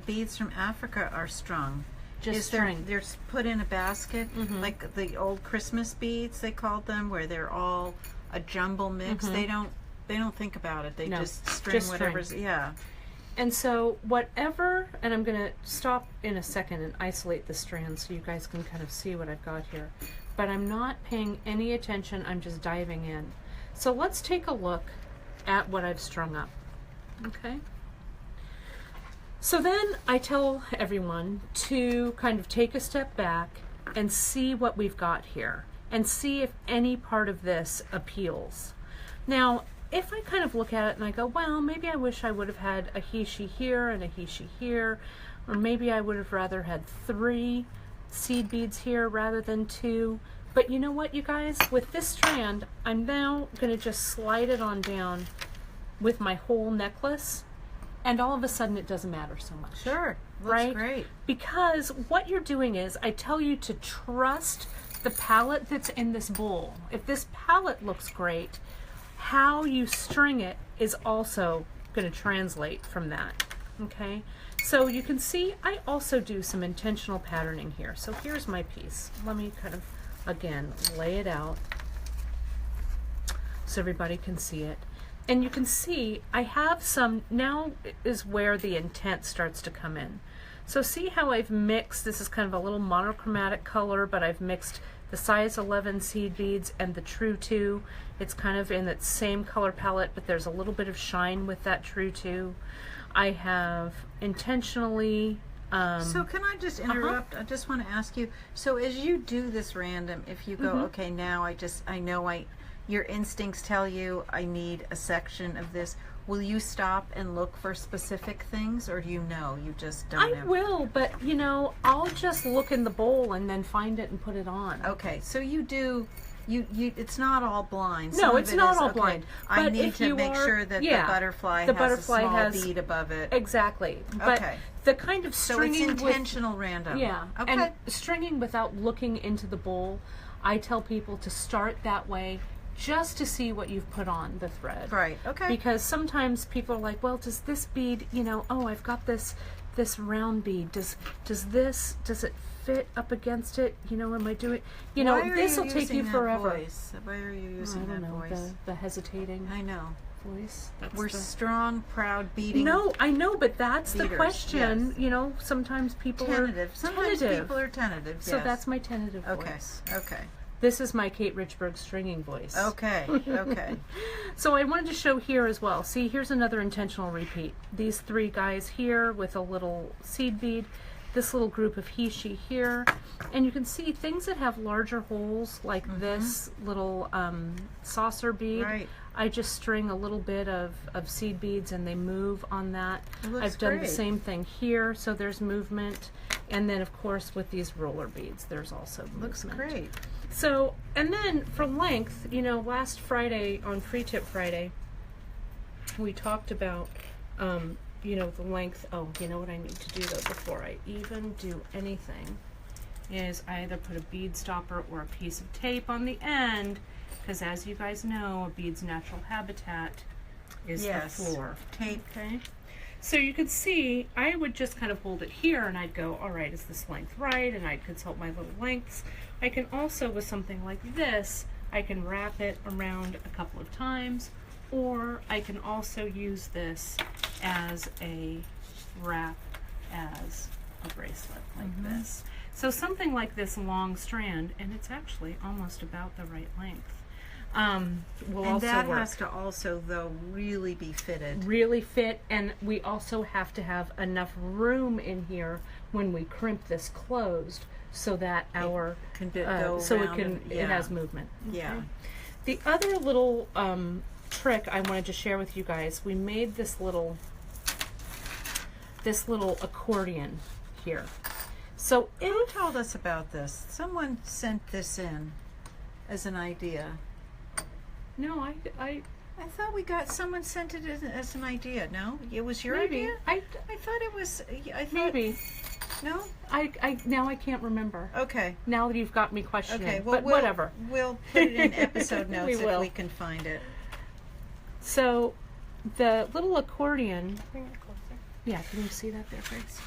beads from Africa are strung. Just Is they're string. they're put in a basket, like the old Christmas beads they called them, where they're all a jumble mix. They don't think about it. They No, just string just whatever's yeah. And so whatever, and I'm going to stop in a second and isolate the strands so you guys can kind of see what I've got here. But I'm not paying any attention, I'm just diving in. So let's take a look at what I've strung up, okay? So then I tell everyone to kind of take a step back and see what we've got here and see if any part of this appeals. Now, if I kind of look at it and I go, well, maybe I wish I would have had a he, she here and a he, she here, or maybe I would have rather had 3 seed beads here rather than 2. But you know what, you guys? With this strand, I'm now going to just slide it on down with my whole necklace, and all of a sudden it doesn't matter so much. Sure, looks Right? great. Because what you're doing is, I tell you to trust the palette that's in this bowl. If this palette looks great, how you string it is also going to translate from that, okay? So you can see I also do some intentional patterning here. So here's my piece. Let me kind of, again, lay it out so everybody can see it. And you can see I have some, now is where the intent starts to come in. So see how I've mixed, this is kind of a little monochromatic color, but I've mixed the size 11 seed beads and the true 2. It's kind of in that same color palette, but there's a little bit of shine with that true 2. I have intentionally So can I just interrupt? I just want to ask you. So as you do this random, if you go, okay, now I know your instincts tell you I need a section of this. Will you stop and look for specific things, or do you know you just don't? I will, but I'll just look in the bowl and then find it and put it on. Okay, so you do. You it's not all blind. No, Some of it's it not is, all okay, blind. I But need if to you make are- sure that yeah, the butterfly the has butterfly a small has- bead above it. Exactly. But Okay. the kind of So stringing it's intentional random. Yeah. Okay. And stringing without looking into the bowl, I tell people to start that way just to see what you've put on the thread. Right. Okay. Because sometimes people are like, well, does this bead, oh, I've got this round bead. Does it fit up against it? Am I doing, this will take you forever. Why are you I using don't that know, voice? the hesitating I know. voice. We're strong, proud, beating. No, I know, but that's the beaters, question. Sometimes people Tentative. are Sometimes tentative. people are tentative. So yes. that's my tentative Okay. voice. Okay. This is my Kate Richburg stringing voice. Okay. Okay. So I wanted to show here as well. See, here's another intentional repeat. These 3 guys here with a little seed bead, this little group of he, she here, and you can see things that have larger holes like this little saucer bead. Right. I just string a little bit of seed beads and they move on that. It looks I've done the great. same thing here, so there's movement. And then of course with these roller beads, there's also movement. Looks great. So, and then for length, last Friday on Free Tip Friday, we talked about, the length. Oh, you know what I need to do though before I even do anything is I either put a bead stopper or a piece of tape on the end, because as you guys know, a bead's natural habitat is Yes. the floor. Tape. Okay. So you could see, I would just kind of hold it here and I'd go, all right, is this length right? And I'd consult my little lengths. I can also, with something like this, I can wrap it around a couple of times, or I can also use this as a wrap as a bracelet like this. So something like this long strand, and it's actually almost about the right length. Will And also that work. has to also, though, really be fitted. Really fit, and we also have to have enough room in here when we crimp this closed so that our Can go so it around can and- it yeah. has movement. Yeah. The other little trick I wanted to share with you guys, we made this little accordion here. So Who told us about this? Someone sent this in as an idea. no, I I thought someone sent it as an idea. No, it was your maybe idea. I thought it was. I thought maybe no. I now I can't remember. Okay. Now that you've got me questioning, Okay. Well, but whatever. We'll put it in episode notes We if will. we can find it. So the little accordion, yeah, can you see that there, Grace?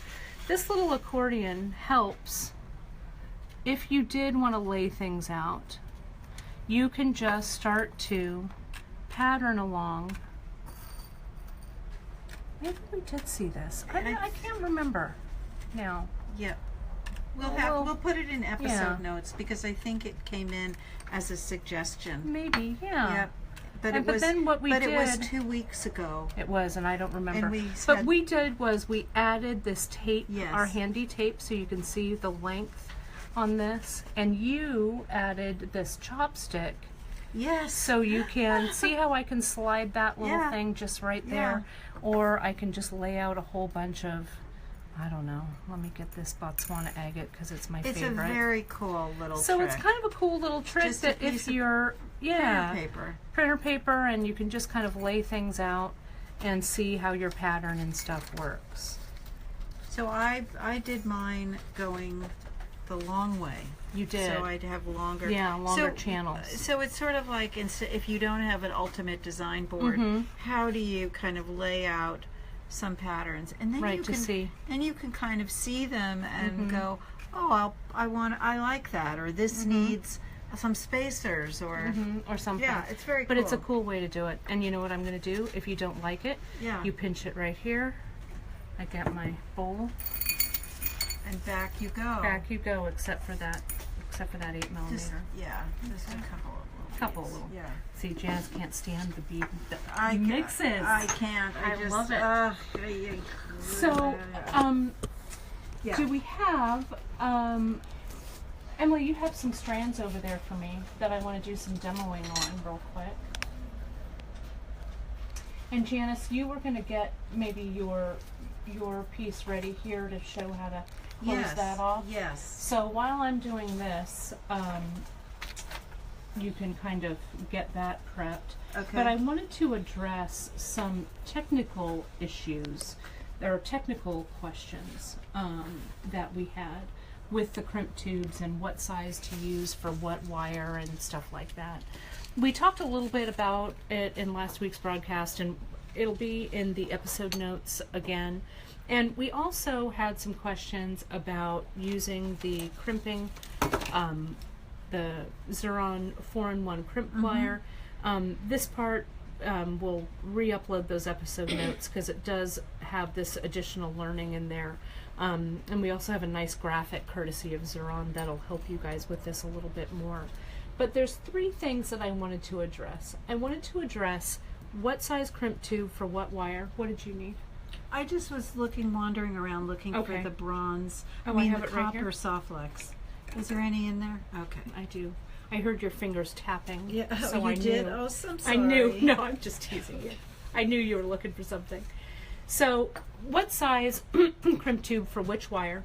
This little accordion helps if you did want to lay things out. You can just start to pattern along. Maybe we did see this. I can't remember now. Yep. Well, We'll put it in episode yeah. notes because I think it came in as a suggestion. Maybe, yeah. Yep. But And- it but was. then what we but it was did- 2 weeks ago. It was, and I don't remember. And we but had- we did was we added this tape, Yes. our handy tape, so you can see the length on this, and you added this chopstick, Yes. so you can see how I can slide that little Yeah. thing just right there, or I can just lay out a whole bunch of, I don't know. Let me get this Botswana agate because it's my It's favorite. a very cool little so trick. it's kind of a cool little trick Just a that piece if of you're Printer paper. printer paper, and you can just kind of lay things out and see how your pattern and stuff works. So I did mine going the long way. You did. So I'd have longer. Yeah, longer channels. So it's sort of like if you don't have an ultimate design board, Mm-hmm. how do you kind of lay out some patterns, and then Right, you to can see. then you can kind of see them and Mm-hmm. go, oh, I like that, or this needs some spacers, or Or something. yeah, it's very But cool. it's a cool way to do it. And you know what I'm going to do? If you don't like it, Yeah. you pinch it right here. I got my bowl. And back you go. Back you go, except for that 8mm. Just a couple of little Couple beads. little. Yeah. See, Janice can't stand the bead I mixes. I can't. I just love it. So, yeah. do we have, Emily, you have some strands over there for me that I want to do some demoing on real quick. And Janice, you were going to get maybe your piece ready here to show how to close that off. Yes. So while I'm doing this, you can kind of get that prepped. Okay. But I wanted to address some technical issues. There are technical questions that we had with the crimp tubes and what size to use for what wire and stuff like that. We talked a little bit about it in last week's broadcast, and it'll be in the episode notes again. And we also had some questions about using the crimping, the Xuron 4-in-1 crimp plier. This part, we'll re-upload those episode notes because it does have this additional learning in there. And we also have a nice graphic courtesy of Xuron that'll help you guys with this a little bit more. But there's 3 things that I wanted to address. I wanted to address what size crimp tube for what wire. What did you need? I just was wandering around looking for Okay. the bronze. Oh, I mean, I have the it right copper here. Softlex. Is there any in there? Okay. I do. I heard your fingers tapping. Yeah. So you I did. knew. Oh, I'm I sorry. knew. No, I'm just teasing you. I knew you were looking for something. So, what size crimp tube for which wire?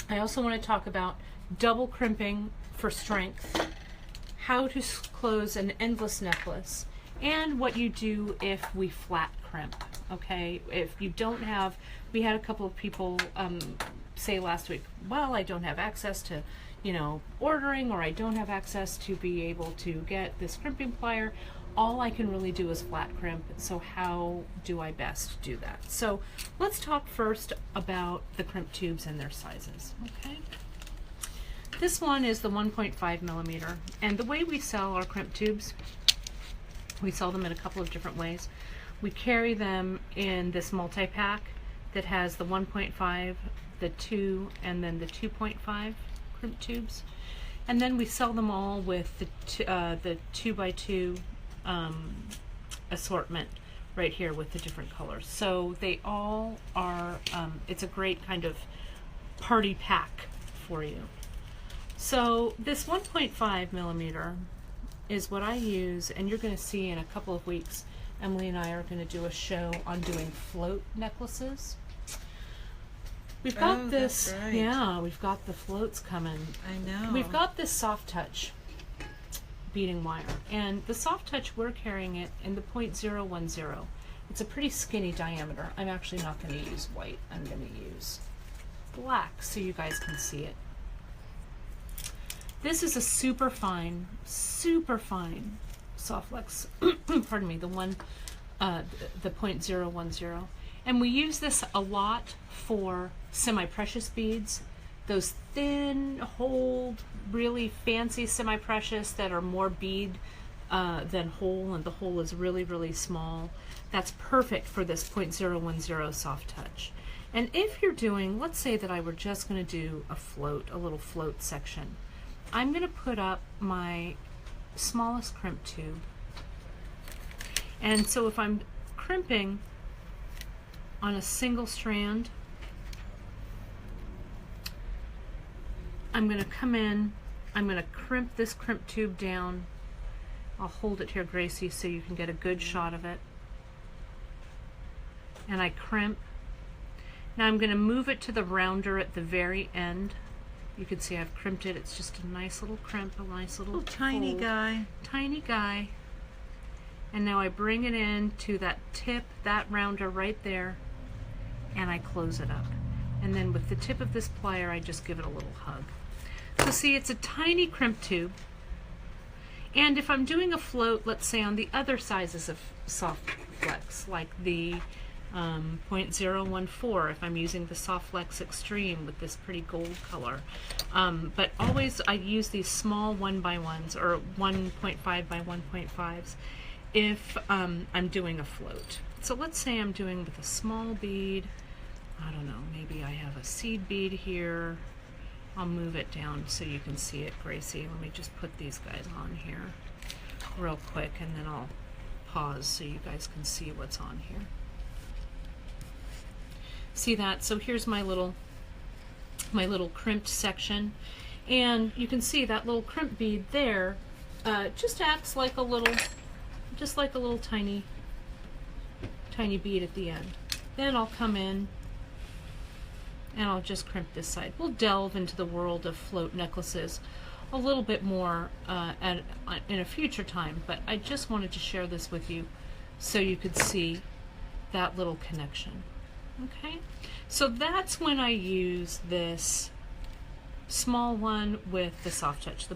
I also want to talk about double crimping for strength, how to close an endless necklace, and what you do if we flat crimp. Okay, if you don't have, we had a couple of people say last week, well, I don't have access to, ordering, or I don't have access to be able to get this crimping plier. All I can really do is flat crimp, so how do I best do that? So let's talk first about the crimp tubes and their sizes, okay? This one is the 1.5 millimeter, and the way we sell our crimp tubes, we sell them in a couple of different ways. We carry them in this multi-pack that has the 1.5, the 2, and then the 2.5 crimp tubes. And then we sell them all with the 2x2 assortment right here with the different colors. So they all are, it's a great kind of party pack for you. So this 1.5 millimeter is what I use, and you're going to see in a couple of weeks, Emily and I are going to do a show on doing float necklaces. We've got this, that's right. yeah, we've got the floats coming. I know. We've got this soft touch beading wire, and the soft touch, we're carrying it in the 0.010. It's a pretty skinny diameter. I'm actually not going to use white. I'm going to use black so you guys can see it. This is a super fine Softlex, pardon me, the 0.010. And we use this a lot for semi-precious beads, those thin, holed, really fancy semi-precious that are more bead than hole, and the hole is really, really small. That's perfect for this 0.010 soft touch. And if you're doing, let's say that I were just going to do a float, a little float section, I'm going to put up my smallest crimp tube. And so if I'm crimping on a single strand, I'm going to come in, I'm going to crimp this crimp tube down. I'll hold it here, Gracie, so you can get a good shot of it. And I crimp. Now I'm going to move it to the rounder at the very end. You can see I've crimped it. It's just a nice little crimp, a nice little tiny fold. guy. Tiny guy. And now I bring it in to that tip, that rounder right there, and I close it up. And then with the tip of this plier, I just give it a little hug. So see, it's a tiny crimp tube. And if I'm doing a float, let's say on the other sizes of Softlex, like the 0.014, if I'm using the Softlex Extreme with this pretty gold color. But always I use these small 1x1s or 1.5 by 1.5s if I'm doing a float. So let's say I'm doing with a small bead, I don't know, maybe I have a seed bead here. I'll move it down so you can see it, Gracie. Let me just put these guys on here real quick, and then I'll pause so you guys can see what's on here. See that? So here's my little crimped section, and you can see that little crimp bead there just acts like a little, tiny bead at the end. Then I'll come in and I'll just crimp this side. We'll delve into the world of float necklaces a little bit more in a future time, but I just wanted to share this with you so you could see that little connection. Okay, so that's when I use this small one with the soft touch, the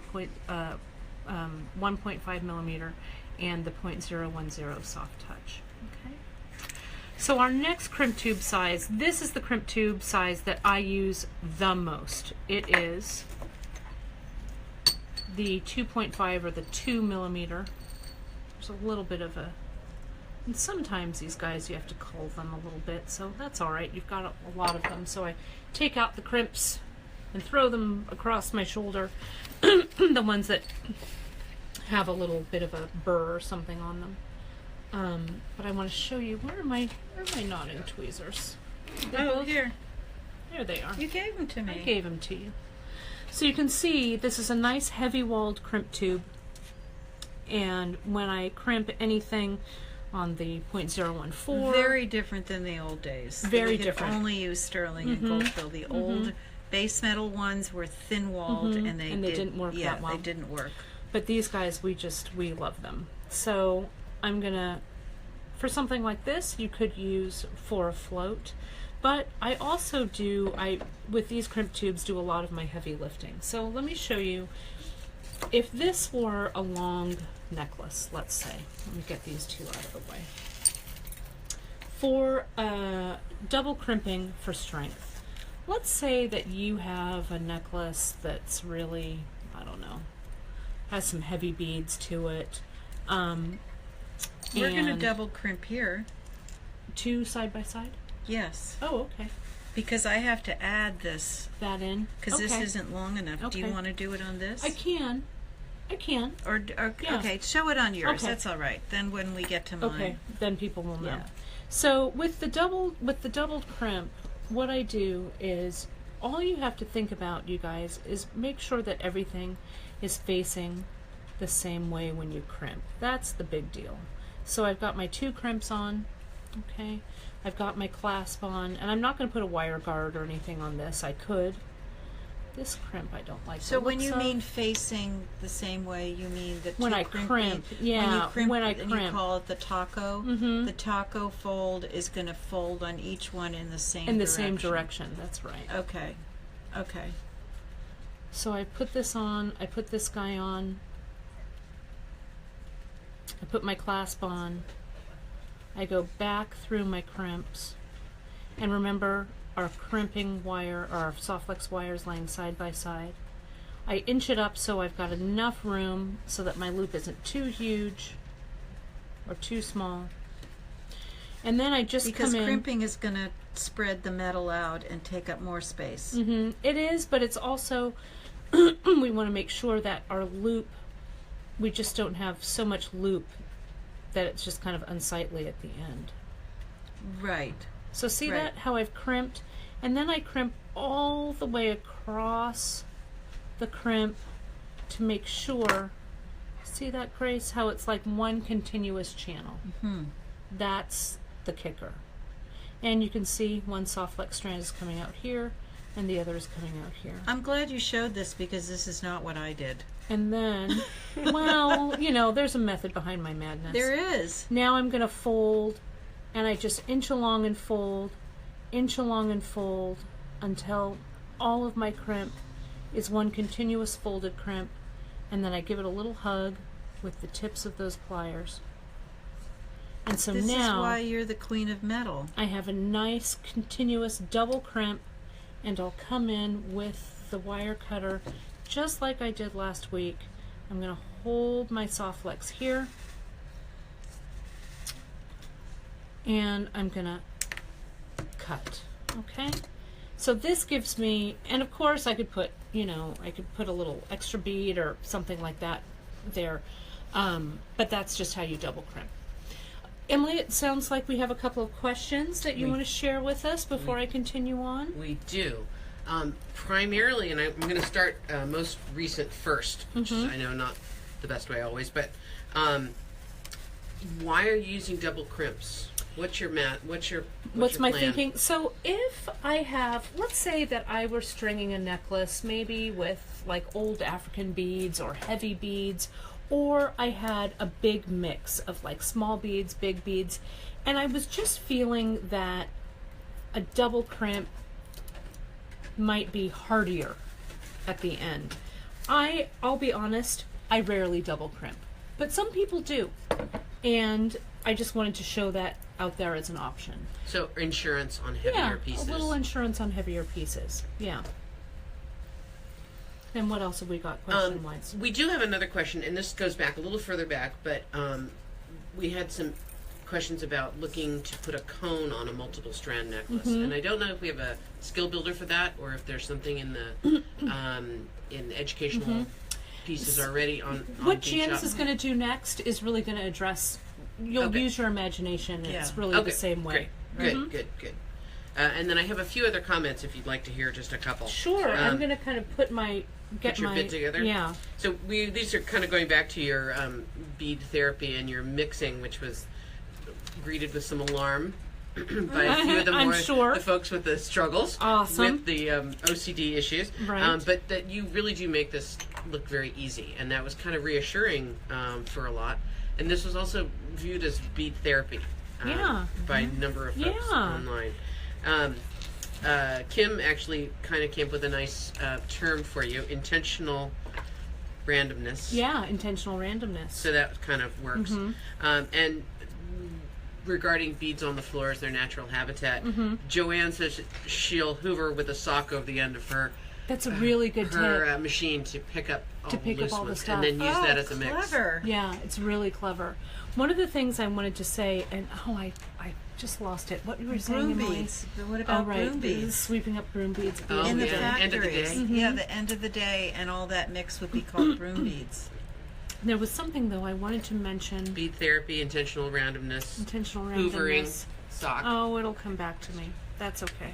1.5 millimeter and the 0.010 soft touch. Okay. So our next crimp tube size, this is the crimp tube size that I use the most. It is the 2.5 or the 2 millimeter. There's a little bit of a, and sometimes these guys you have to cull them a little bit, so that's all right. You've got a lot of them. So I take out the crimps and throw them across my shoulder, the ones that have a little bit of a burr or something on them. But I want to show you, where are my knotting tweezers? Oh, here. There they are. You gave them to me. I gave them to you. So you can see this is a nice heavy-walled crimp tube, and when I crimp anything on the 0.014, Very different than the old days. Very we could different. Only use sterling and gold fill. The old base metal ones were thin-walled, and they didn't work yeah, that well. they didn't work. but these guys we love them. So I'm gonna, for something like this, you could use for a float. But I also do, with these crimp tubes, do a lot of my heavy lifting. So let me show you, if this were a long necklace, let's say, let me get these two out of the way. For double crimping for strength, let's say that you have a necklace that's really, I don't know, has some heavy beads to it. We're going to and double crimp here. two side by side? Yes, Oh, okay. because I have to add this That in. because this Okay. isn't long enough. Do you Okay. want to do it on this? I can. Or Yeah. okay, show it on yours. Okay. That's all right. Then when we get to mine. Okay, then people will know. Yeah. So with the doubled crimp, what I do is, all you have to think about, you guys, is make sure that everything is facing the same way when you crimp. That's the big deal. So I've got my two crimps on, okay? I've got my clasp on, and I'm not going to put a wire guard or anything on this. I could. This crimp I don't like. So the when looks you of. mean facing the same way, you mean the When two I crimping- crimp, yeah, when I and you crimp. call it the taco. Mhm. The taco fold is going to fold on each one in the same in the same direction, that's right. Okay, okay. So I put this on, I put this guy on, I put my clasp on, I go back through my crimps, and remember our crimping wire, or our Softflex wires laying side by side. I inch it up so I've got enough room so that my loop isn't too huge or too small. And then I just Because come in. crimping is going to spread the metal out and take up more space. It is, but it's also, we want to make sure that our loop, we just don't have so much loop that it's just kind of unsightly at the end. Right. So see Right. that, how I've crimped? And then I crimp all the way across the crimp to make sure, see that, Grace, how it's like one continuous channel. That's the kicker. And you can see one Softflex strand is coming out here, and the other is coming out here. I'm glad you showed this because this is not what I did. And then, well, you know, there's a method behind my madness. There is. Now I'm going to fold, and I just inch along and fold until all of my crimp is one continuous folded crimp, and then I give it a little hug with the tips of those pliers. And so This now is why you're the queen of metal. I have a nice continuous double crimp, and I'll come in with the wire cutter just like I did last week. I'm going to hold my Softflex here, and I'm going to cut. Okay? So this gives me, and of course I could put, you know, I could put a little extra bead or something like that there, but that's just how you double crimp. Emily, it sounds like we have a couple of questions that you want to share with us before I continue on. We do. Primarily, and I'm going to start most recent first, which is, I know, not the best way always, but why are you using double crimps? What's your What's your my plan? thinking? So if I have, let's say that I were stringing a necklace, maybe with like old African beads or heavy beads, or I had a big mix of like small beads, big beads, and I was just feeling that a double crimp might be hardier at the end. I'll be honest, I rarely double crimp, but some people do, and I just wanted to show that out there as an option. So insurance on heavier pieces. A little insurance on heavier pieces. Yeah. And what else have we got question-wise? We do have another question, and this goes back a little further back, but we had some questions about looking to put a cone on a multiple strand necklace, and I don't know if we have a skill builder for that, or if there's something in the educational pieces already on. What Bead Janice Shop. is going to do next is really going to address. You'll use your imagination. It's really the same way. Great. Good. And then I have a few other comments if you'd like to hear just a couple. Sure, I'm going to kind of put your bit together. Yeah. So these are kind of going back to your bead therapy and your mixing, which was greeted with some alarm by a few of the I'm sure. the folks with the struggles Awesome. with the OCD issues. Right. But that you really do make this look very easy, and that was kind of reassuring for a lot. And this was also viewed as bead therapy by a number of folks online. Kim actually kind of came up with a nice term for you, intentional randomness. Yeah, intentional randomness. So that kind of works. And regarding beads on the floor as their natural habitat, Joanne says she'll hoover with a sock over the end of her That's a really good tip. machine to pick up all the loose all the ones, stuff. and then use that as a mix. Clever. Yeah, it's really clever. One of the things I wanted to say, and I just lost it. What you were saying, Broom Emily? beads. What about broom beads? Sweeping up broom beads. At the Oh, In the yeah, end of the factories. day. Yeah, the end of the day, and all that mix would be called broom beads. There was something though I wanted to mention. Bead therapy, intentional randomness, Intentional hoovering, randomness. sock. Oh, it'll come back to me. That's okay.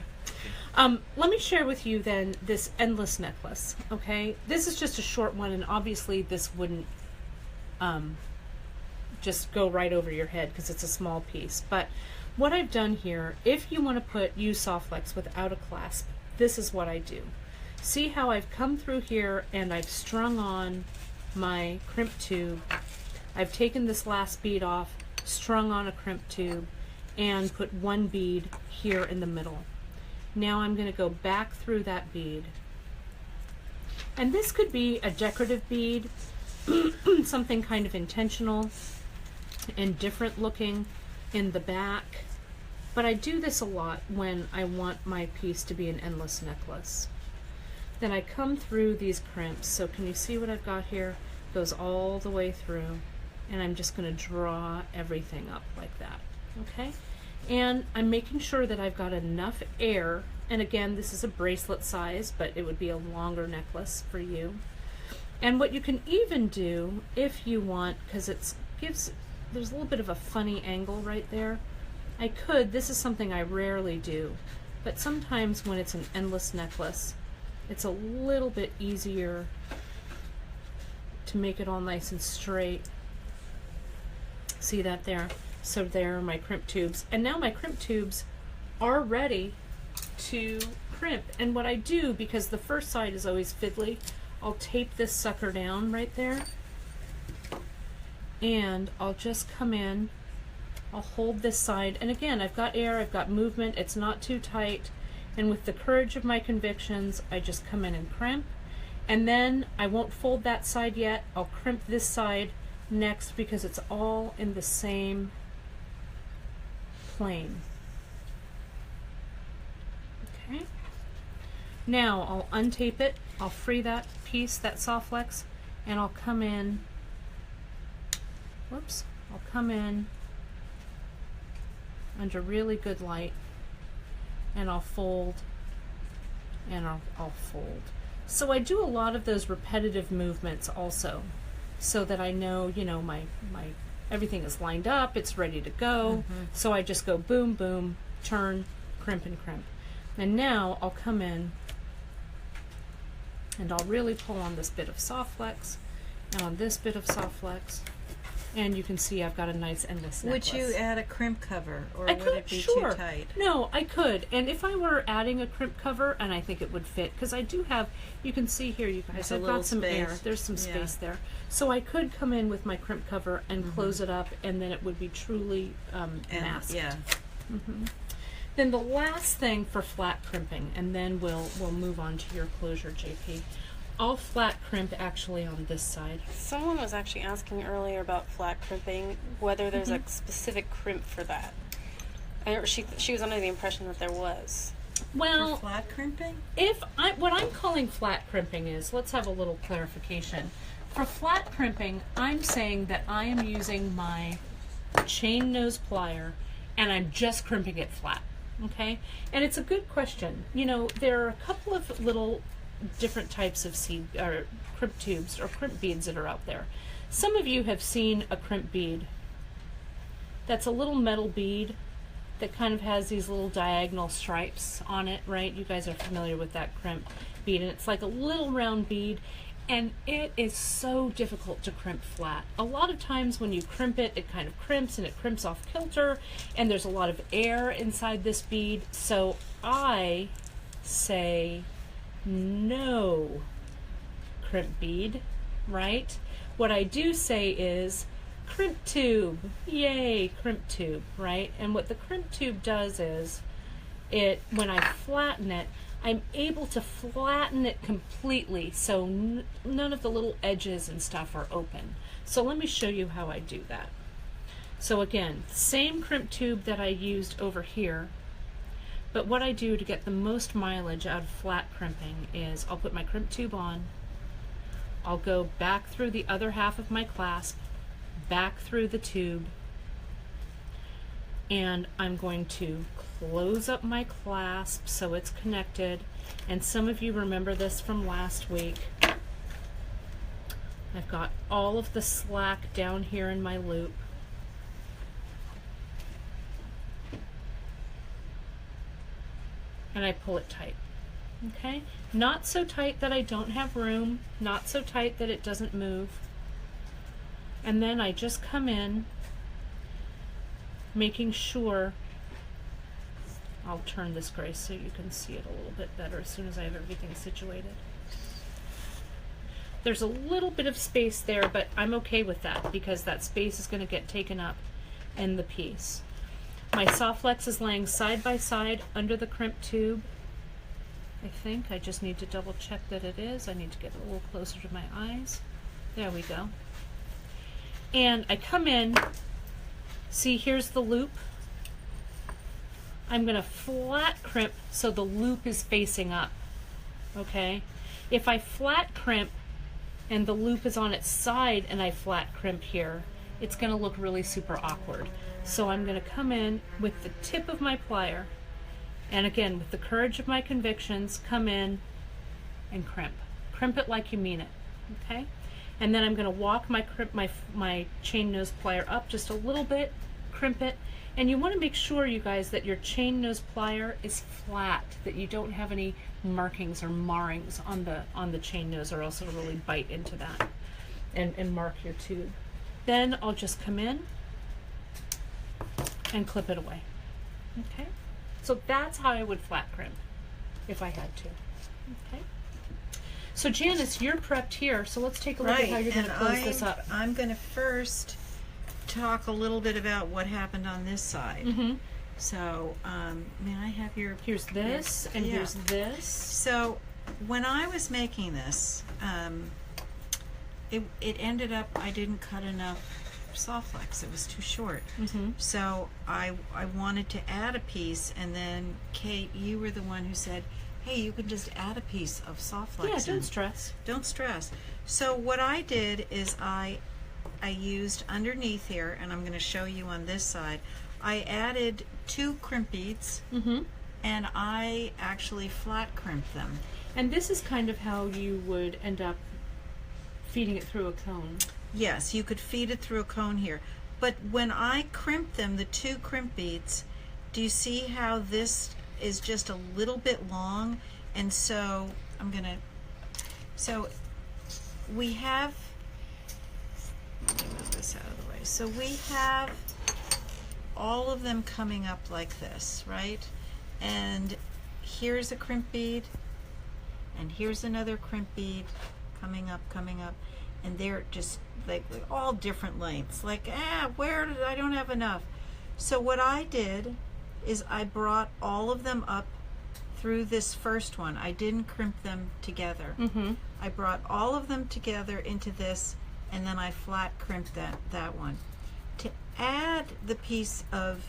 Let me share with you then this endless necklace. Okay, this is just a short one, and obviously this wouldn't just go right over your head because it's a small piece. But what I've done here, if you want to use Softflex without a clasp, this is what I do. See how I've come through here and I've strung on my crimp tube. I've taken this last bead off, strung on a crimp tube, and put one bead here in the middle. Now I'm going to go back through that bead. And this could be a decorative bead, something kind of intentional and different looking in the back. But I do this a lot when I want my piece to be an endless necklace. Then I come through these crimps. So can you see what I've got here? Goes all the way through, and I'm just going to draw everything up like that. Okay? And I'm making sure that I've got enough air, and again, this is a bracelet size, but it would be a longer necklace for you. And what you can even do, if you want, because there's a little bit of a funny angle right there, this is something I rarely do, but sometimes when it's an endless necklace, it's a little bit easier to make it all nice and straight. See that there? So there are my crimp tubes. And now my crimp tubes are ready to crimp. And what I do, because the first side is always fiddly, I'll tape this sucker down right there. And I'll just come in, I'll hold this side. And again, I've got air, I've got movement, it's not too tight. And with the courage of my convictions, I just come in and crimp. And then I won't fold that side yet. I'll crimp this side next because it's all in the same plane. Okay. Now I'll untape it. I'll free that piece, that Softflex, and I'll come in. Whoops. I'll come in under really good light, and I'll fold, and I'll fold. So I do a lot of those repetitive movements also, so that I know, my everything is lined up, it's ready to go. So I just go boom, boom, turn, crimp, and crimp. And now I'll come in and I'll really pull on this bit of Softflex and on this bit of Softflex, and you can see I've got a nice endless necklace. Would you add a crimp cover, or I would could, it be sure. too tight? No, I could. And if I were adding a crimp cover, and I think it would fit, because I do have, you can see here, you guys, There's a I've little got some air. space. There's some Yeah. space there. So I could come in with my crimp cover and close it up, and then it would be truly And, masked. yeah. Then the last thing for flat crimping, and then we'll move on to your closure, JP. I'll flat crimp actually on this side. Someone was actually asking earlier about flat crimping, whether there's a specific crimp for that. She was under the impression that there was. Well, For flat crimping? what I'm calling flat crimping is, let's have a little clarification. For flat crimping, I'm saying that I am using my chain nose plier and I'm just crimping it flat. Okay? And it's a good question. You know, there are a couple of little different types of seed or crimp tubes or crimp beads that are out there. Some of you have seen a crimp bead that's a little metal bead that kind of has these little diagonal stripes on it, right? You guys are familiar with that crimp bead, and it's like a little round bead, and it is so difficult to crimp flat. A lot of times when you crimp it, it kind of crimps and it crimps off kilter, and there's a lot of air inside this bead. So I say no crimp bead, right? What I do say is crimp tube, yay, crimp tube, right? And what the crimp tube does is, when I flatten it, I'm able to flatten it completely so none of the little edges and stuff are open. So let me show you how I do that. So again, same crimp tube that I used over here, but what I do to get the most mileage out of flat crimping is I'll put my crimp tube on, I'll go back through the other half of my clasp, back through the tube, and I'm going to close up my clasp so it's connected. And some of you remember this from last week. I've got all of the slack down here in my loop. And I pull it tight. Okay? Not so tight that I don't have room, not so tight that it doesn't move. And then I just come in, making sure, I'll turn this, Grace, so you can see it a little bit better as soon as I have everything situated. There's a little bit of space there, but I'm okay with that because that space is going to get taken up in the piece. My Softflex is laying side by side under the crimp tube. I think I just need to double check that it is. I need to get a little closer to my eyes. There we go. And I come in, see, here's the loop. I'm going to flat crimp so the loop is facing up, okay? If I flat crimp and the loop is on its side and I flat crimp here, it's going to look really super awkward. So I'm going to come in with the tip of my plier, and again, with the courage of my convictions, come in and crimp. Crimp it like you mean it, okay? And then I'm going to walk my chain nose plier up just a little bit, crimp it, and you want to make sure, you guys, that your chain nose plier is flat, that you don't have any markings or marrings on the chain nose, or else it'll really bite into that and mark your tube. Then I'll just come in and clip it away. Okay, so that's how I would flat crimp if I had to. Okay. So Janice, you're prepped here, so let's take a look at how you're going to close this up. I'm going to first talk a little bit about what happened on this side. Mm-hmm. So, may I have your... Here's this, and here's this. So, when I was making this, it ended up, I didn't cut enough Softflex. It was too short. Mm-hmm. So, I wanted to add a piece, and then Kate, you were the one who said, hey, you can just add a piece of Softflex. Yeah, don't stress. Don't stress. So what I did is I used underneath here, and I'm going to show you on this side, I added 2 crimp beads, Mm-hmm. and I actually flat crimped them. And this is kind of how you would end up feeding it through a cone. Yes, you could feed it through a cone here. But when I crimped them, the 2 crimp beads, do you see how this is just a little bit long? And so I'm going to, so we have, let me move this out of the way. So we have all of them coming up like this, right? And here's a crimp bead, and here's another crimp bead coming up, and they're just like all different lengths. Like, where did I don't have enough? So what I did is I brought all of them up through this first one. I didn't crimp them together. Mm-hmm. I brought all of them together into this, and then I flat crimped that one. To add the piece of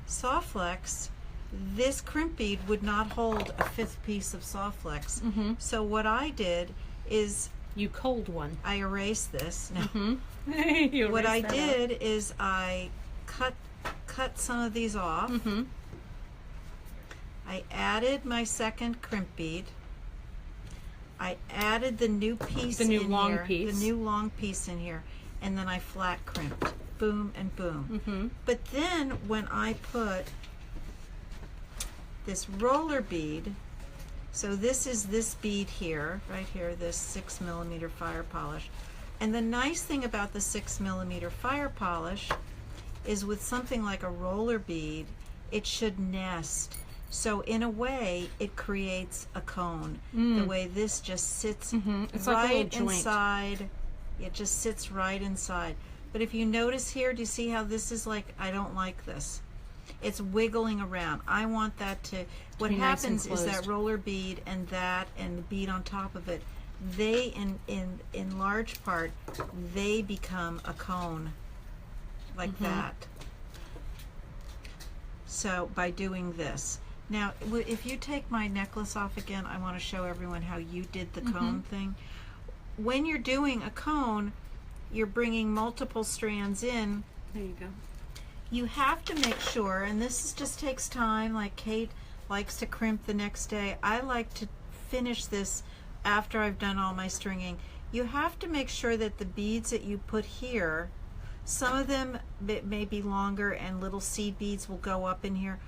Softflex, this crimp bead would not hold a fifth piece of Softflex. Mm-hmm. So what I did is You cold one. I erased this. No. Mm-hmm. What I did is I cut some of these off. Mm-hmm. I added my second crimp bead. I added the new piece The new in long here, piece. the new long piece in here, and then I flat crimped. Boom and boom. Mm-hmm. But then when I put this roller bead, so this is this bead here, right here, this 6mm fire polish. And the nice thing about the 6mm fire polish is with something like a roller bead, it should nest. So in a way, it creates a cone. The way this just sits It's like a little right joint. inside. It just sits right inside. But if you notice here, do you see how this is like, I don't like this. It's wiggling around. I want that to, what be nice and happens is that closed. roller bead and the bead on top of it, they, in large part, they become a cone like that. So by doing this. Now, if you take my necklace off again, I want to show everyone how you did the cone thing. When you're doing a cone, you're bringing multiple strands in. There you go. You have to make sure, and this just takes time, like Kate likes to crimp the next day. I like to finish this after I've done all my stringing. You have to make sure that the beads that you put here, some of them may be longer and little seed beads will go up in here,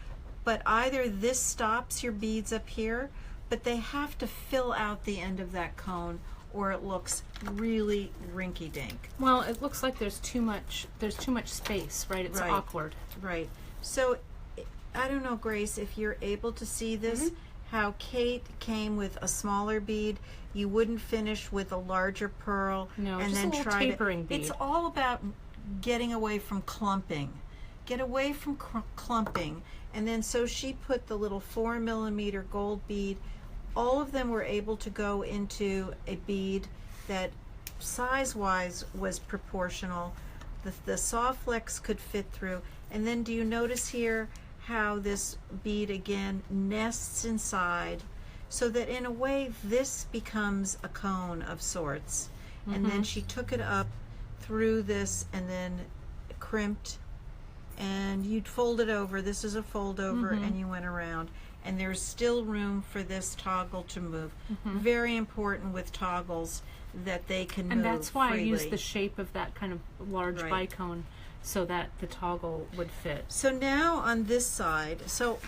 but either this stops your beads up here, but they have to fill out the end of that cone or it looks really rinky-dink. Well, it looks like there's too much space, right? It's Right. awkward. Right. So, I don't know, Grace, if you're able to see this, how Kate came with a smaller bead. You wouldn't finish with a larger pearl. No, and just then a little try tapering to, It's bead. all about getting away from clumping. Get away from clumping. And then so she put the little 4mm gold bead. All of them were able to go into a bead that size-wise was proportional. The Softflex could fit through. And then do you notice here how this bead again nests inside so that in a way this becomes a cone of sorts. And then she took it up through this and then crimped, and you'd fold it over. This is a fold over, and you went around. And there's still room for this toggle to move. Very important with toggles that they can move And that's why freely. I used the shape of that kind of large Right. bicone so that the toggle would fit. So now on this side, so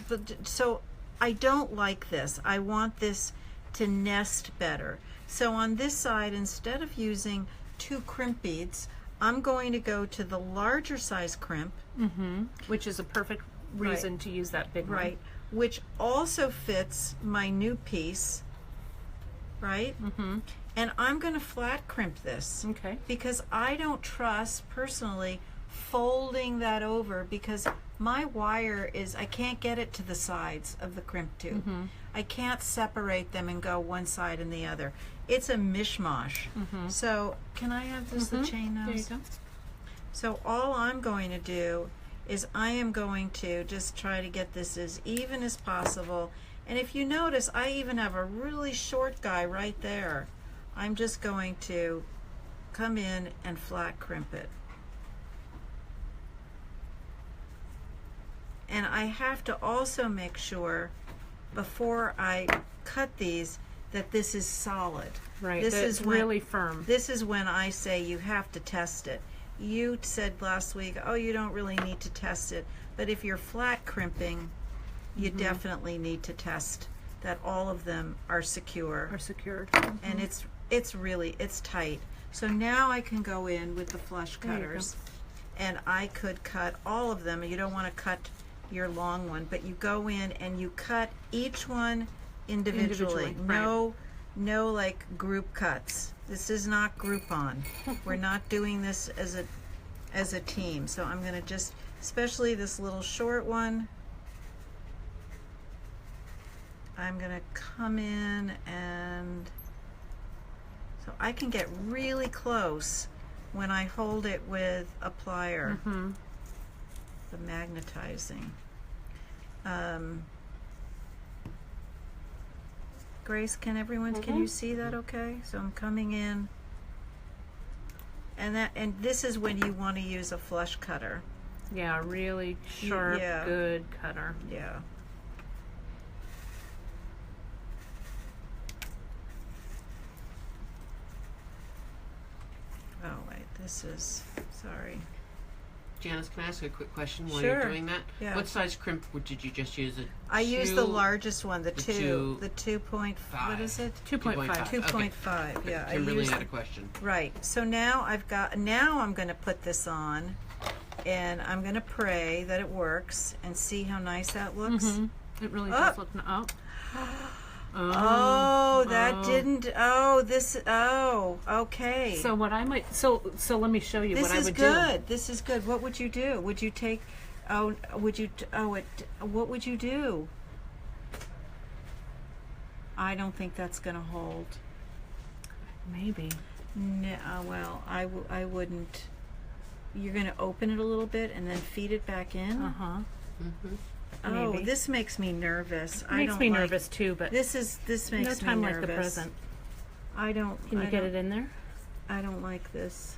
I don't like this. I want this to nest better. So on this side, instead of using 2 crimp beads, I'm going to go to the larger size crimp, Which is a perfect reason to use that big right, which also fits my new piece, right? And I'm going to flat crimp this. one. Okay. Because I don't trust personally folding that over because my wire is, I can't get it to the sides of the crimp tube. I can't separate them and go one side and the other. It's a mishmash. So can I have this the chain nose? There you go. So all I'm going to do is I am going to just try to get this as even as possible. And if you notice, I even have a really short guy right there. I'm just going to come in and flat crimp it. And I have to also make sure before I cut these that this is solid. Right. This That's is when- really firm. This is when I say you have to test it. You said last week, oh, you don't really need to test it. But if you're flat crimping, you definitely need to test that all of them are secure. Are secured. And it's really, it's tight. So now I can go in with the flush There you go. cutters. And I could cut all of them. You don't want to cut your long one, but you go in and you cut each one individually. Individually, No like group cuts. This is not Groupon. We're not doing this as a team. So I'm going to just, especially this little short one. I'm gonna come in and so I can get really close when I hold it with a plier. Mm-hmm. The magnetizing. Grace, can you see that okay? So I'm coming in, and this is when you want to use a flush cutter. Yeah, really sharp, yeah. good cutter. Yeah. Oh wait, this is, sorry. Janice, can I ask a quick question while Sure. you're doing that? Yeah. What size crimp did you just use? I used the largest one, the two- 2 point, what is it? 2.5. 2.5, Okay. yeah. I Kimberly used had a question. Right. So now I'm going to put this on and I'm going to pray that it works and see how nice that looks. Mm-hmm. It really Oh. does look. Oh. Oh, that Oh. didn't. Okay. So what I might. So let me show you this what I is would good. This is good. What would you do? Would you take? What would you do? I don't think that's going to hold. do. Maybe. No, well, I wouldn't. You're going to open it a little bit and then feed it back in? Uh huh. Mm-hmm. Oh, maybe. this makes me nervous. I Makes don't me like, nervous too, but This makes no me time nervous. like the present. I don't. Can you I get don't- it in there? I don't like this.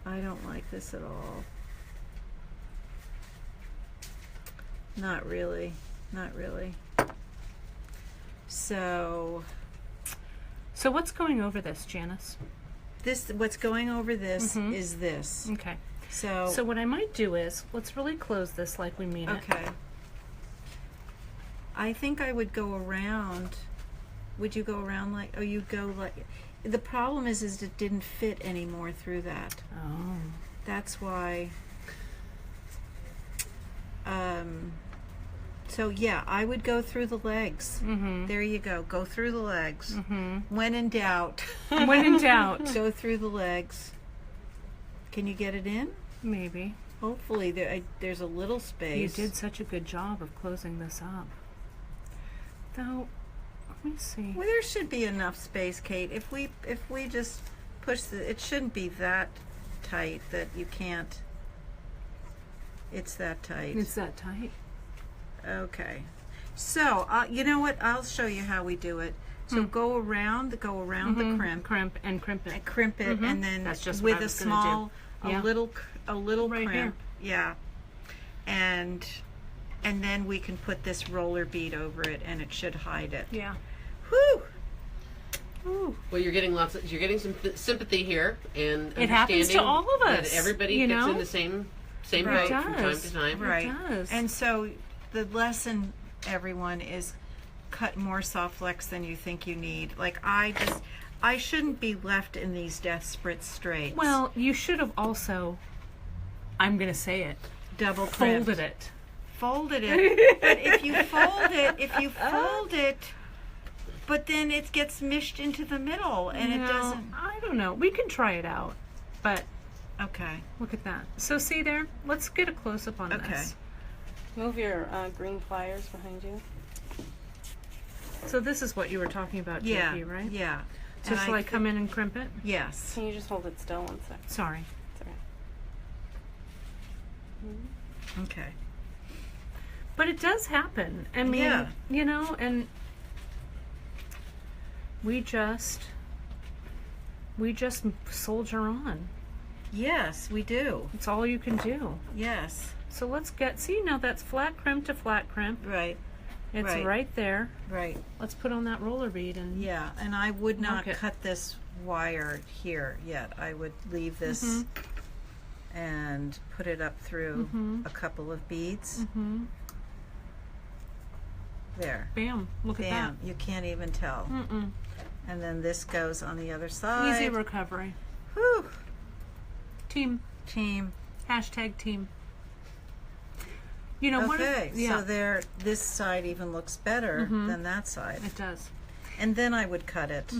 I don't like this at all. Not really. Not really. So So what's going over this, Janice? what's going over this Mhm. is this. Okay. So, So what I might do is let's really close this like we mean it. okay. I think I would go around. Would you go around like? Oh, you go like. The problem is it didn't fit anymore through that. Oh. That's why. So yeah, I would go through the legs. Mm-hmm. There you go. Go through the legs. Mm-hmm. When in doubt, When in doubt, go through the legs. Can you get it in? maybe. Hopefully, there's a little space. You did such a good job of closing this up. Though, let me see. Well, there should be enough space, Kate. If we just push it shouldn't be that tight that you can't. It's that tight. It's that tight. Okay. So, you know what? I'll show you how we do it. So go around the crimp, Crimp and crimp it. and crimp it, Mhm. and then That's just with what I a was gonna small, do. Yeah. a little Right crimp, yeah, and then we can put this roller bead over it, and it should hide it. Yeah. Whew! Ooh. Well, you're getting some sympathy here, and It happens to understanding all of us, that everybody you gets know? in the same Right. boat from time does. to time. Right. does. And so the lesson, everyone, is cut more soft flex than you think you need. Like I shouldn't be left in these desperate straits. Well, you should have also, I'm going to say it, double crimped. folded it. Folded it. But if you fold it, but then it gets mished into the middle and it No, doesn't. I don't know. We can try it out. But Okay. look at that. So see there? Let's get a close-up on Okay. this. Move your green pliers behind you. So this is what you were talking about, Yeah. JP, right? Yeah. So And shall I come in and crimp it? Yes. Can you just hold it still 1 sec? Sorry. It's okay. Okay. But it does happen. I mean, Yeah. you know, and we just soldier on. Yes, we do. It's all you can do. Yes. So let's see now that's flat crimp to flat crimp. Right. It's Right. right there. Right. Let's put on that roller bead and Yeah, and I would not Mark it. cut this wire here yet. I would leave this and put it up through a couple of beads. There. bam, look Bam. at You can't even tell. that. Mm-mm. And then this goes on the other side. Easy recovery. Whew. Team. Team. Hashtag team. You know, one Okay, of, yeah, so there, this side even looks better than that side. it does. And then I would cut it.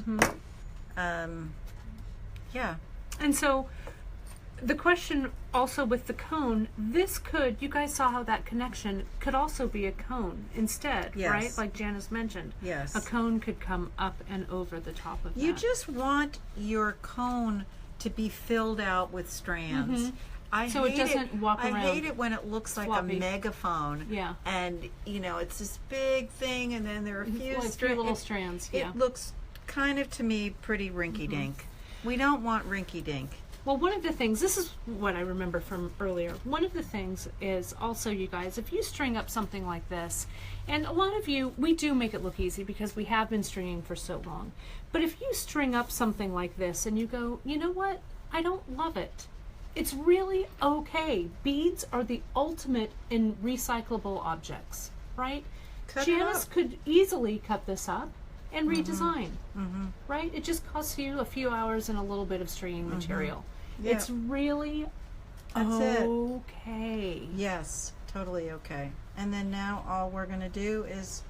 Yeah. And so the question also with the cone, this could, you guys saw how that connection could also be a cone instead, Yes. right? Like Janice mentioned. Yes. A cone could come up and over the top of You that. just want your cone to be filled out with strands. I So it hate doesn't walk I around hate it when it looks like floppy. a megaphone. Yeah. And it's this big thing, and then there are a few Like three little strands, yeah. It looks kind of to me pretty rinky dink. We don't want rinky dink. Well, one of the things, this is what I remember from earlier. One of the things is also, you guys, if you string up something like this, and a lot of you, we do make it look easy because we have been stringing for so long. But if you string up something like this and you go, you know what, I don't love it. It's really okay. Beads are the ultimate in recyclable objects, right? Cut it Janice up. could easily cut this up and redesign, right? It just costs you a few hours and a little bit of stringing material. Yeah. It's really That's it. okay. Yes, totally okay. And then now all we're going to do is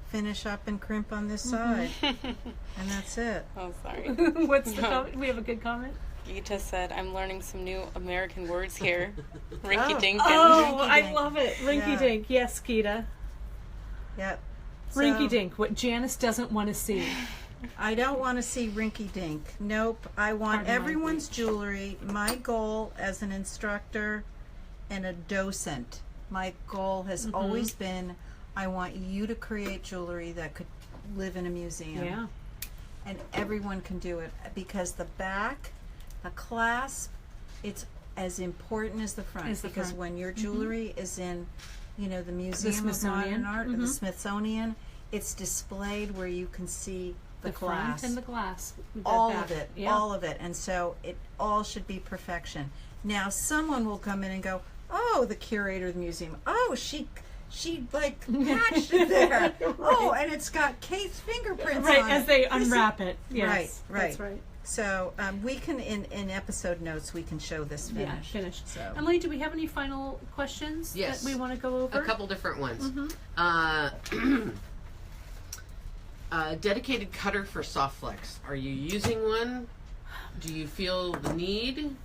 finish up and crimp on this side. And that's it. Oh, sorry. What's the comment? We have a good comment. Gita said, I'm learning some new American words here. Rinky dink. Oh, I Rinky-dink. love it. Rinky dink. Yes, Keita. Yep. Rinky So, dink. What Janice doesn't want to see. I don't want to see rinky dink. Nope. I want Pardon my everyone's language. jewelry. My goal as an instructor and a docent, my goal has always been I want you to create jewelry that could live in a museum. Yeah. And everyone can do it because the back, the clasp, it's as important as the front. As the because front. when your jewelry is in, the Museum of Smithsonian. Modern Art or the Smithsonian, it's displayed where you can see the front clasp. and the glass. The all back. of it, Yeah. all of it. And so it all should be perfection. Now someone will come in and go, oh, the curator of the museum, oh, she like patched it there. Oh, and it's got Kate's fingerprints Right, on as it. they This is- unwrap it. Yes. Right, That's right. So we can, in episode notes, we can show this Yeah, finished. finished. So. Emily, do we have any final questions Yes. that we want to go over? A couple different ones. Dedicated cutter for soft flex. Are you using one? Do you feel the need?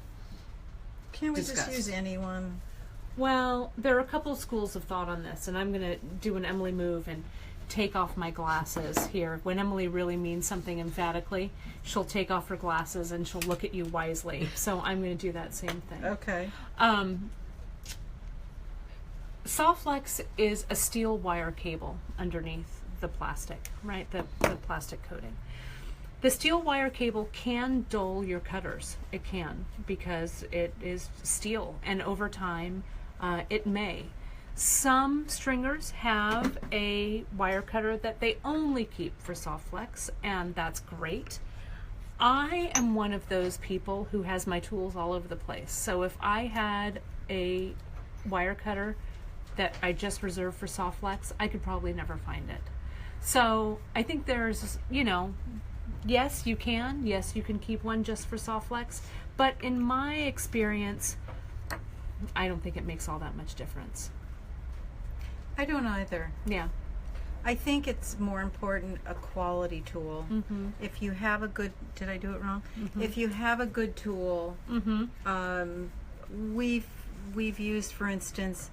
Can we Discuss. just use anyone? Well, there are a couple of schools of thought on this, and I'm going to do an Emily move and take off my glasses here. When Emily really means something emphatically, she'll take off her glasses and she'll look at you wisely. So I'm going to do that same thing. Okay. Softflex is a steel wire cable underneath the plastic, right? The plastic coating. The steel wire cable can dull your cutters. It can, because it is steel, and over time it may. Some stringers have a wire cutter that they only keep for Softflex, and that's great. I am one of those people who has my tools all over the place. So if I had a wire cutter that I just reserved for Softflex, I could probably never find it. So I think there's, yes, you can. Yes, you can keep one just for Softflex. But in my experience, I don't think it makes all that much difference. I don't either. Yeah. I think it's more important a quality tool. Mm-hmm. If you have a good, did I do it wrong? If you have a good tool, we've used, for instance,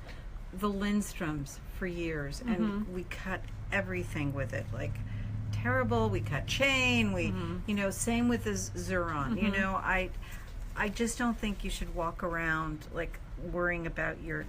the Lindstroms for years, and we cut everything with it, like terrible. We cut chain. We, same with the Xuron. I just don't think you should walk around like worrying about your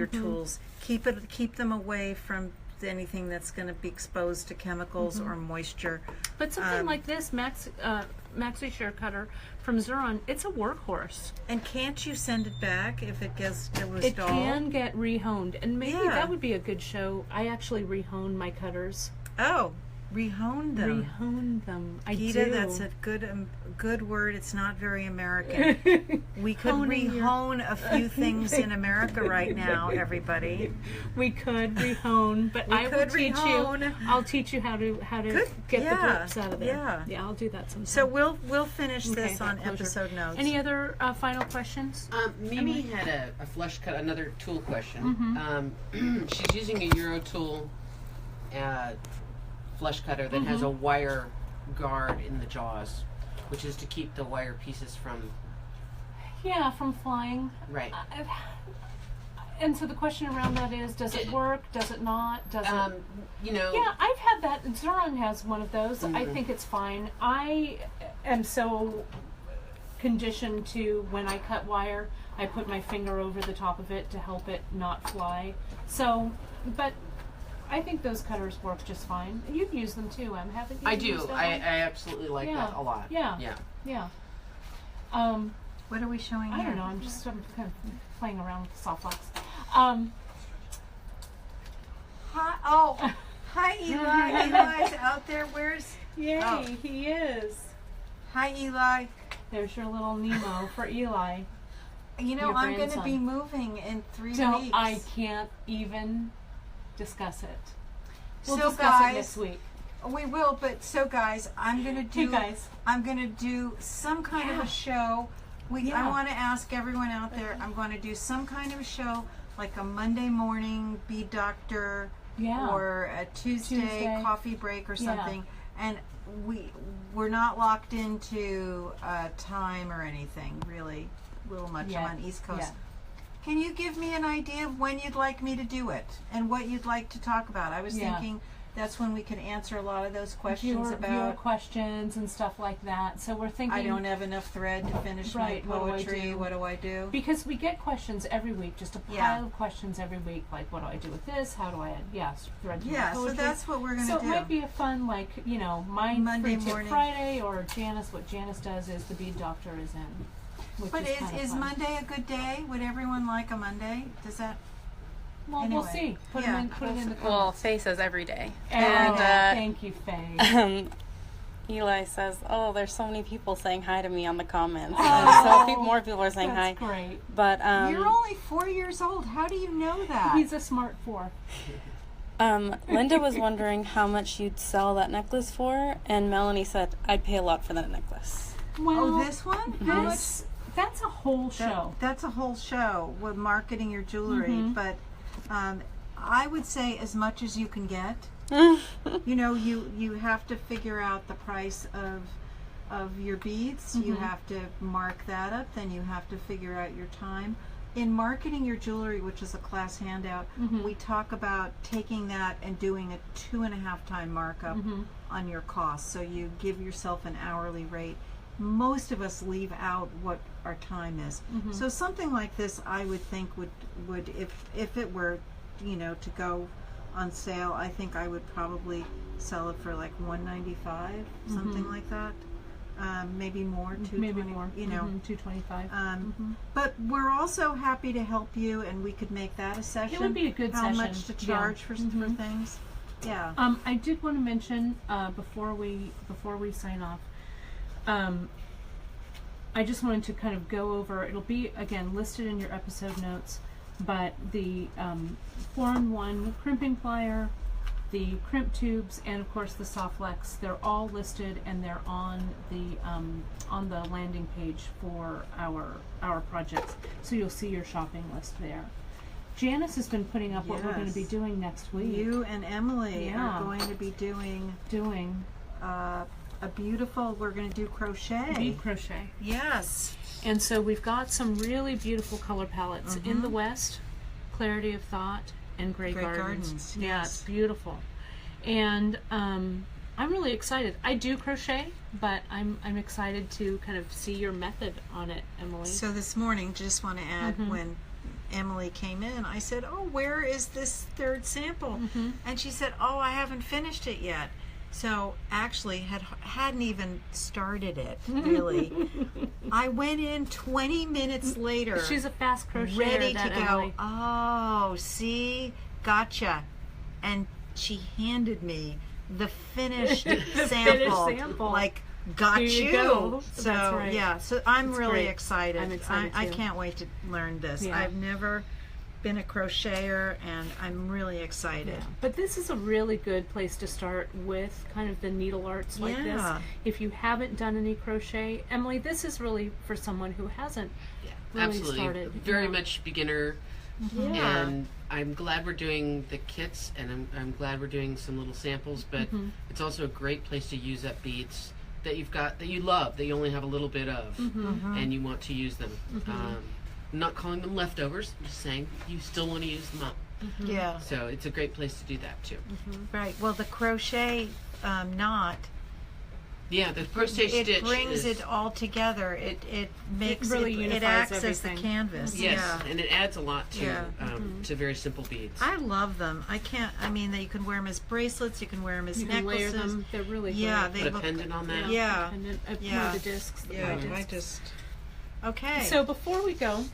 tools. Keep them away from anything that's going to be exposed to chemicals or moisture. But something like this Maxi Share cutter from Xuron, it's a workhorse. And can't you send it back if it was It dull? can get rehoned, and maybe Yeah. that would be a good show. I actually rehone my cutters. Oh, rehone them. Rehone them. I Gita, do. that's a good word. It's not very American. We could Honing your- rehone a few things in America right now, everybody. We could rehone, but I will could teach rehone. you. I'll teach you how to Good. get Yeah. the blips out of there. Yeah. I'll do that sometime. So we'll finish Okay, this on closure. episode notes. Any other final questions? Mimi had a flush cut, another tool question. She's using a Euro tool flush cutter that has a wire guard in the jaws, which is to keep the wire pieces from Yeah, from flying. Right. And so the question around that is, does it work? Does it not? Does it? You know. Yeah, I've had that. Zoran has one of those. I Mhm. think it's fine. I am so conditioned to when I cut wire, I put my finger over the top of it to help it not fly. So, but I think those cutters work just fine. You've used them too, haven't you? I do. used that I one? absolutely like Yeah. that a lot. Yeah. Yeah. Yeah. What are we showing I here? don't know. I'm just kind of playing around with the soft locks. Hi, oh, hi Eli. Eli's out there. Where's? Yay, Oh. he is. Hi Eli. There's your little Nemo for Eli. You know, Your I'm going to grandson. be moving in 3 Don't weeks. I can't even discuss it. We'll So, discuss guys, it next week. We will, but so guys, I'm going to Hey do. guys. I'm going to do some kind of Yeah. a show. I Yeah. want to ask everyone out there. I'm going to do some kind of a show, like a Monday morning Bee Doctor, Yeah. or a Tuesday coffee break or Yeah. something. And we're not locked into time or anything really. A little much. Yeah. I'm on East Coast. Yeah. Can you give me an idea of when you'd like me to do it and what you'd like to talk about? I was Yeah. thinking that's when we can answer a lot of those questions Viewer about. questions and stuff like that. So we're thinking. I don't have enough thread to finish Right, my what do I poetry. do? What do I do? Because we get questions every week, just a pile Yeah. of questions every week, like what do I do with this? How do I add thread to my Yeah, so poetry? that's what we're going So to it do. might be a fun, like, mine Monday free tip morning. Friday, or Janice, what Janice does is the Bead Doctor is in. Which But is, kinda is fun. Monday a good day? Would everyone like a Monday? Does that? Well, anyway, we'll see. Put yeah. it in the Well, comments. Faye says every day. And, And thank you, Faye. Eli says, "Oh, there's so many people saying hi to me on the comments." Oh, So more people are saying That's hi. great. But You're only 4 years old. How do you know that? He's a smart 4. Linda was wondering how much you'd sell that necklace for, and Melanie said, "I'd pay a lot for that necklace." Well, Oh, this one? How much? that's a whole That- show. That's a whole show with marketing your jewelry. Mhm. But I would say as much as you can get. You know, you have to figure out the price of your beads. You Mhm. have to mark that up. Then you have to figure out your time. In marketing your jewelry, which is a class handout, Mhm. we talk about taking that and doing a 2.5 time markup Mhm. on your costs. So you give yourself an hourly rate. Most of us leave out what our time is. Mhm. So something like this, I would think would if it were, to go on sale, I think I would probably sell it for like $195, something like that. Maybe more, $220, Maybe more. you know. $225. But we're also happy to help you, and we could make that a session. It would be a good How session. much to Yeah. charge for things? Yeah. I did want to mention before we sign off. I just wanted to kind of go over. It'll be again listed in your episode notes, but the 4-in-1 crimping plier, the crimp tubes, and of course the soft flex. They're all listed, and they're on the landing page for our projects. So you'll see your shopping list there. Janice has been putting up what we're going to be Yes. doing next week. You and Emily Yeah. are going to be doing doing a beautiful. We're going to do crochet. bead crochet. Yes. And so we've got some really beautiful color palettes in the West, Clarity of Thought and Grey Grey Gardens. Gardens, Yeah, yes. it's beautiful. And I'm really excited. I do crochet, but I'm excited to kind of see your method on it, Emily. So this morning, just want to add, when Emily came in, I said, "Oh, where is this third sample?" And she said, "Oh, I haven't finished it yet." So actually, hadn't even started it really. I went in 20 minutes later. She's a fast crocheter, ready to that go. Emily. Oh, see, gotcha. And she handed me the finished The sample. finished sample. Like, got Here you you. go. So That's right. yeah, so I'm That's really great. excited. I'm excited I too. can't wait to learn this. Yeah. I've never been a crocheter, and I'm really excited. Yeah. But this is a really good place to start with kind of the needle arts like this. Yeah. If you haven't done any crochet, Emily, this is really for someone who hasn't really Absolutely. started. Very Yeah. much beginner. Yeah. And I'm glad we're doing the kits, and I'm glad we're doing some little samples, but it's also a great place to use up beads that you've got that you love that you only have a little bit of, Mm-hmm. and you want to use them. I'm not calling them leftovers. I'm just saying you still want to use them up. Yeah. So it's a great place to do that too. Right. Well, the crochet knot, Yeah, the crochet it stitch brings is, it all together. It makes really it unifies acts as the everything. canvas. yes, Yeah. and it adds a lot to Yeah. to very simple beads. I love them. I mean, that you can wear them as bracelets. You can wear them as You can layer necklaces. them. They're really Yeah, great. they Put a look. pendant on that. Yeah. And then, one Yeah. of the discs. The Yeah. pie I disc. just. Okay. So before we go,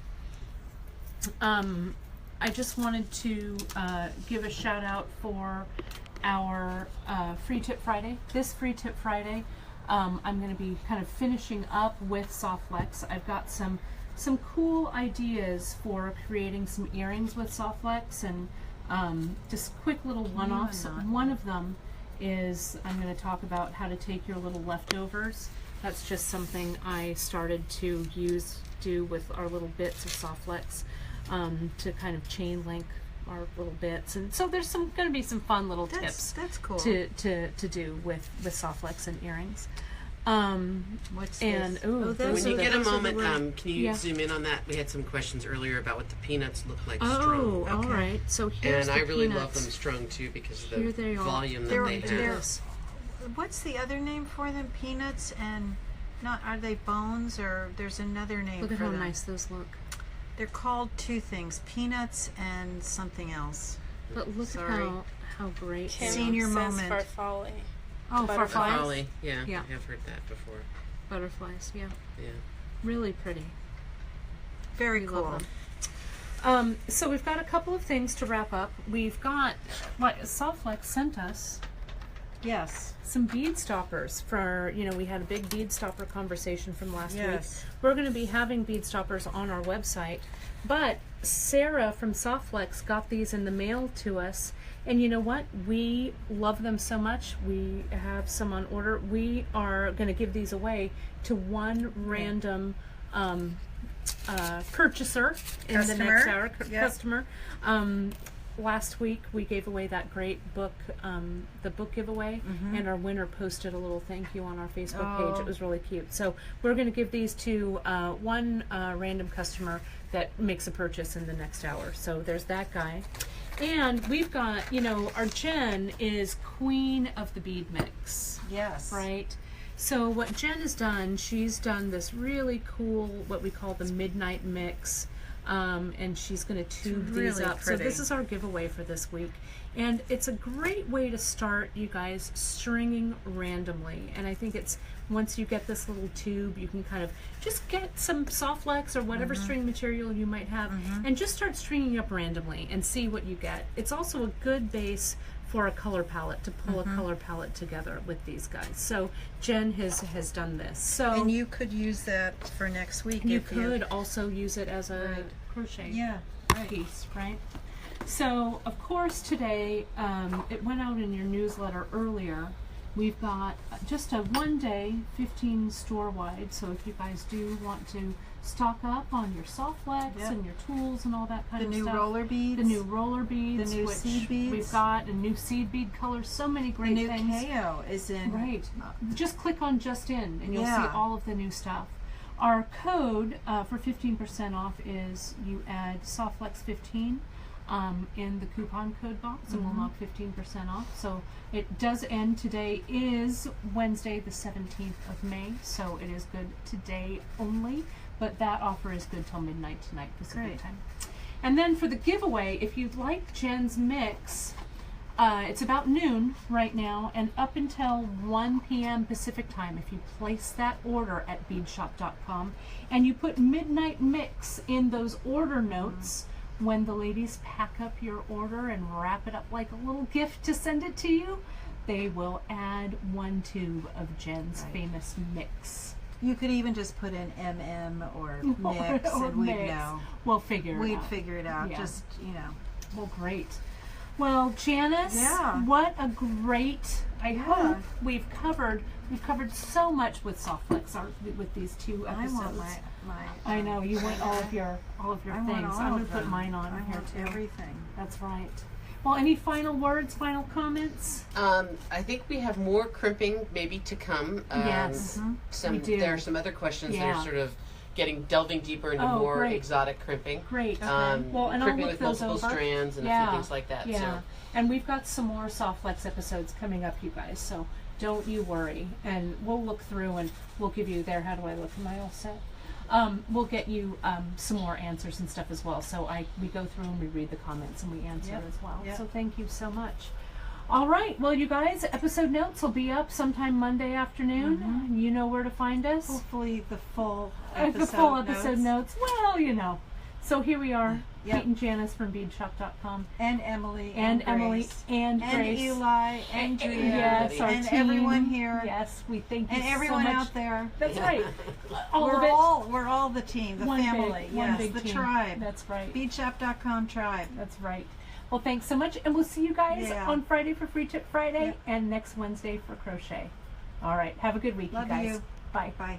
I just wanted to give a shout out for our Free Tip Friday. This Free Tip Friday, I'm going to be kind of finishing up with Softflex. I've got some cool ideas for creating some earrings with Softflex, and just quick little one-offs. knot. One of them is I'm going to talk about how to take your little leftovers. That's just something I started to do with our little bits of Softflex, to kind of chain link our little bits. And so there's going to be some fun little tips that's cool. to do with Softflex and earrings. What's and this? ooh, those When you are get a those are the moment, ones- can you Yeah. zoom in on that? We had some questions earlier about what the peanuts look like oh, strung. all Okay. right. So here's And the I really peanuts. love them strung too because of Here the they are. volume that They're- they they're- have. What's the other name for them? Peanuts and not are they bones or there's another name Look at for how them? nice those look. They're called two things: peanuts and something else. But look Sorry. at how great. Kim Senior says moment. farfalle. Oh, Butterflies. farfalls, Holly, yeah, Yeah. I've heard that before. butterflies. Yeah, Yeah. really pretty. Very We cool. love them. So we've got a couple of things to wrap up. We've got what Softflex sent us Yes. some bead stoppers for, we had a big bead stopper conversation from last Yes. week. We're going to be having bead stoppers on our website, but Sarah from Softflex got these in the mail to us, and you know what? We love them so much. We have some on order. We are going to give these away to one random purchaser in the Customer. next hour. Yep. Customer. Last week we gave away that great book, the book giveaway, and our winner posted a little thank you on our Facebook page. Oh. It was really cute. So we're going to give these to one random customer that makes a purchase in the next hour. So there's that guy. And we've got, our Jen is queen of the bead mix, Yes. right? So what Jen has done, she's done this really cool, what we call the midnight mix. And she's going to tube these really up. So pretty. this is our giveaway for this week. And it's a great way to start, you guys, stringing randomly. And I think it's, once you get this little tube, you can kind of just get some Softflex or whatever string material you might have and just start stringing up randomly and see what you get. It's also a good base for a color palette, to pull a color palette together with these guys. So Jen has done this. So And you could use that for next week. you if could also use it as a Right. crochet Yeah. Right. piece, right? So, of course, today, it went out in your newsletter earlier. We've got just a one-day 15 store-wide, so if you guys do want to stock up on your Softflex Yep. and your tools and all that kind The of new stuff. roller beads. The new roller beads, The new which seed beads. we've got, a new seed bead color, so many The great new things. KO is in. Right. Just click on Just In and you'll see Yeah. all of the new stuff. Our code for 15% off is you add Softflex15 in the coupon code box and we'll knock 15% off. So it does end today, is Wednesday the 17th of May, so it is good today only, but that offer is good till midnight tonight, Pacific Great. time. And then for the giveaway, if you'd like Jen's mix, it's about noon right now, and up until 1 p.m. Pacific time, if you place that order at beadshop.com and you put Midnight Mix in those order notes, when the ladies pack up your order and wrap it up like a little gift to send it to you, they will add one tube of Jen's Right. famous mix. You could even just put in MM or mix, Or and we'd mix. know. We'll figure it We'd out. figure it out. Yeah. Just Well, great. Well, Janice, Yeah. what a great! I Yeah. hope we've covered so much with Softflex with these two I episodes. want my. I know you want all of your I things. want all I'm gonna of put them. mine on I here want too. everything. That's right. Well, any final words, final comments? I think we have more crimping maybe to come. Yes, we do. There are some other questions that Yeah. are sort of delving deeper into Oh, more great. exotic crimping. Great. Um, Well, and I'll crimping look with those multiple over. strands and a Yeah. few things like that. Yeah. So. And we've got some more Soft Flex episodes coming up, you guys, so don't you worry. And we'll look through and we'll give you there. How do I look? Am I all set? We'll get you some more answers and stuff as well. So we go through and we read the comments and we answer Yep. as well. Yep. So thank you so much. All right. Well, you guys, episode notes will be up sometime Monday afternoon. You know where to find us. Hopefully the full episode The full episode notes. Well, you know. So here we are, Yep. Kate and Janice from beadshop.com. And Emily And and Emily Grace. and and Grace. Eli and Drea Yes, our and team. everyone here Yes, we thank you and everyone so much. out there. That's right. All we're of it. all the team, the One family, big, one yes, big the team. tribe. That's right. Beadshop.com tribe. That's right. Well, thanks so much, and we'll see you guys Yeah. on Friday for Free Tip Friday Yep. and next Wednesday for crochet. All right. Have a good week, Love you guys. you. Bye. Bye.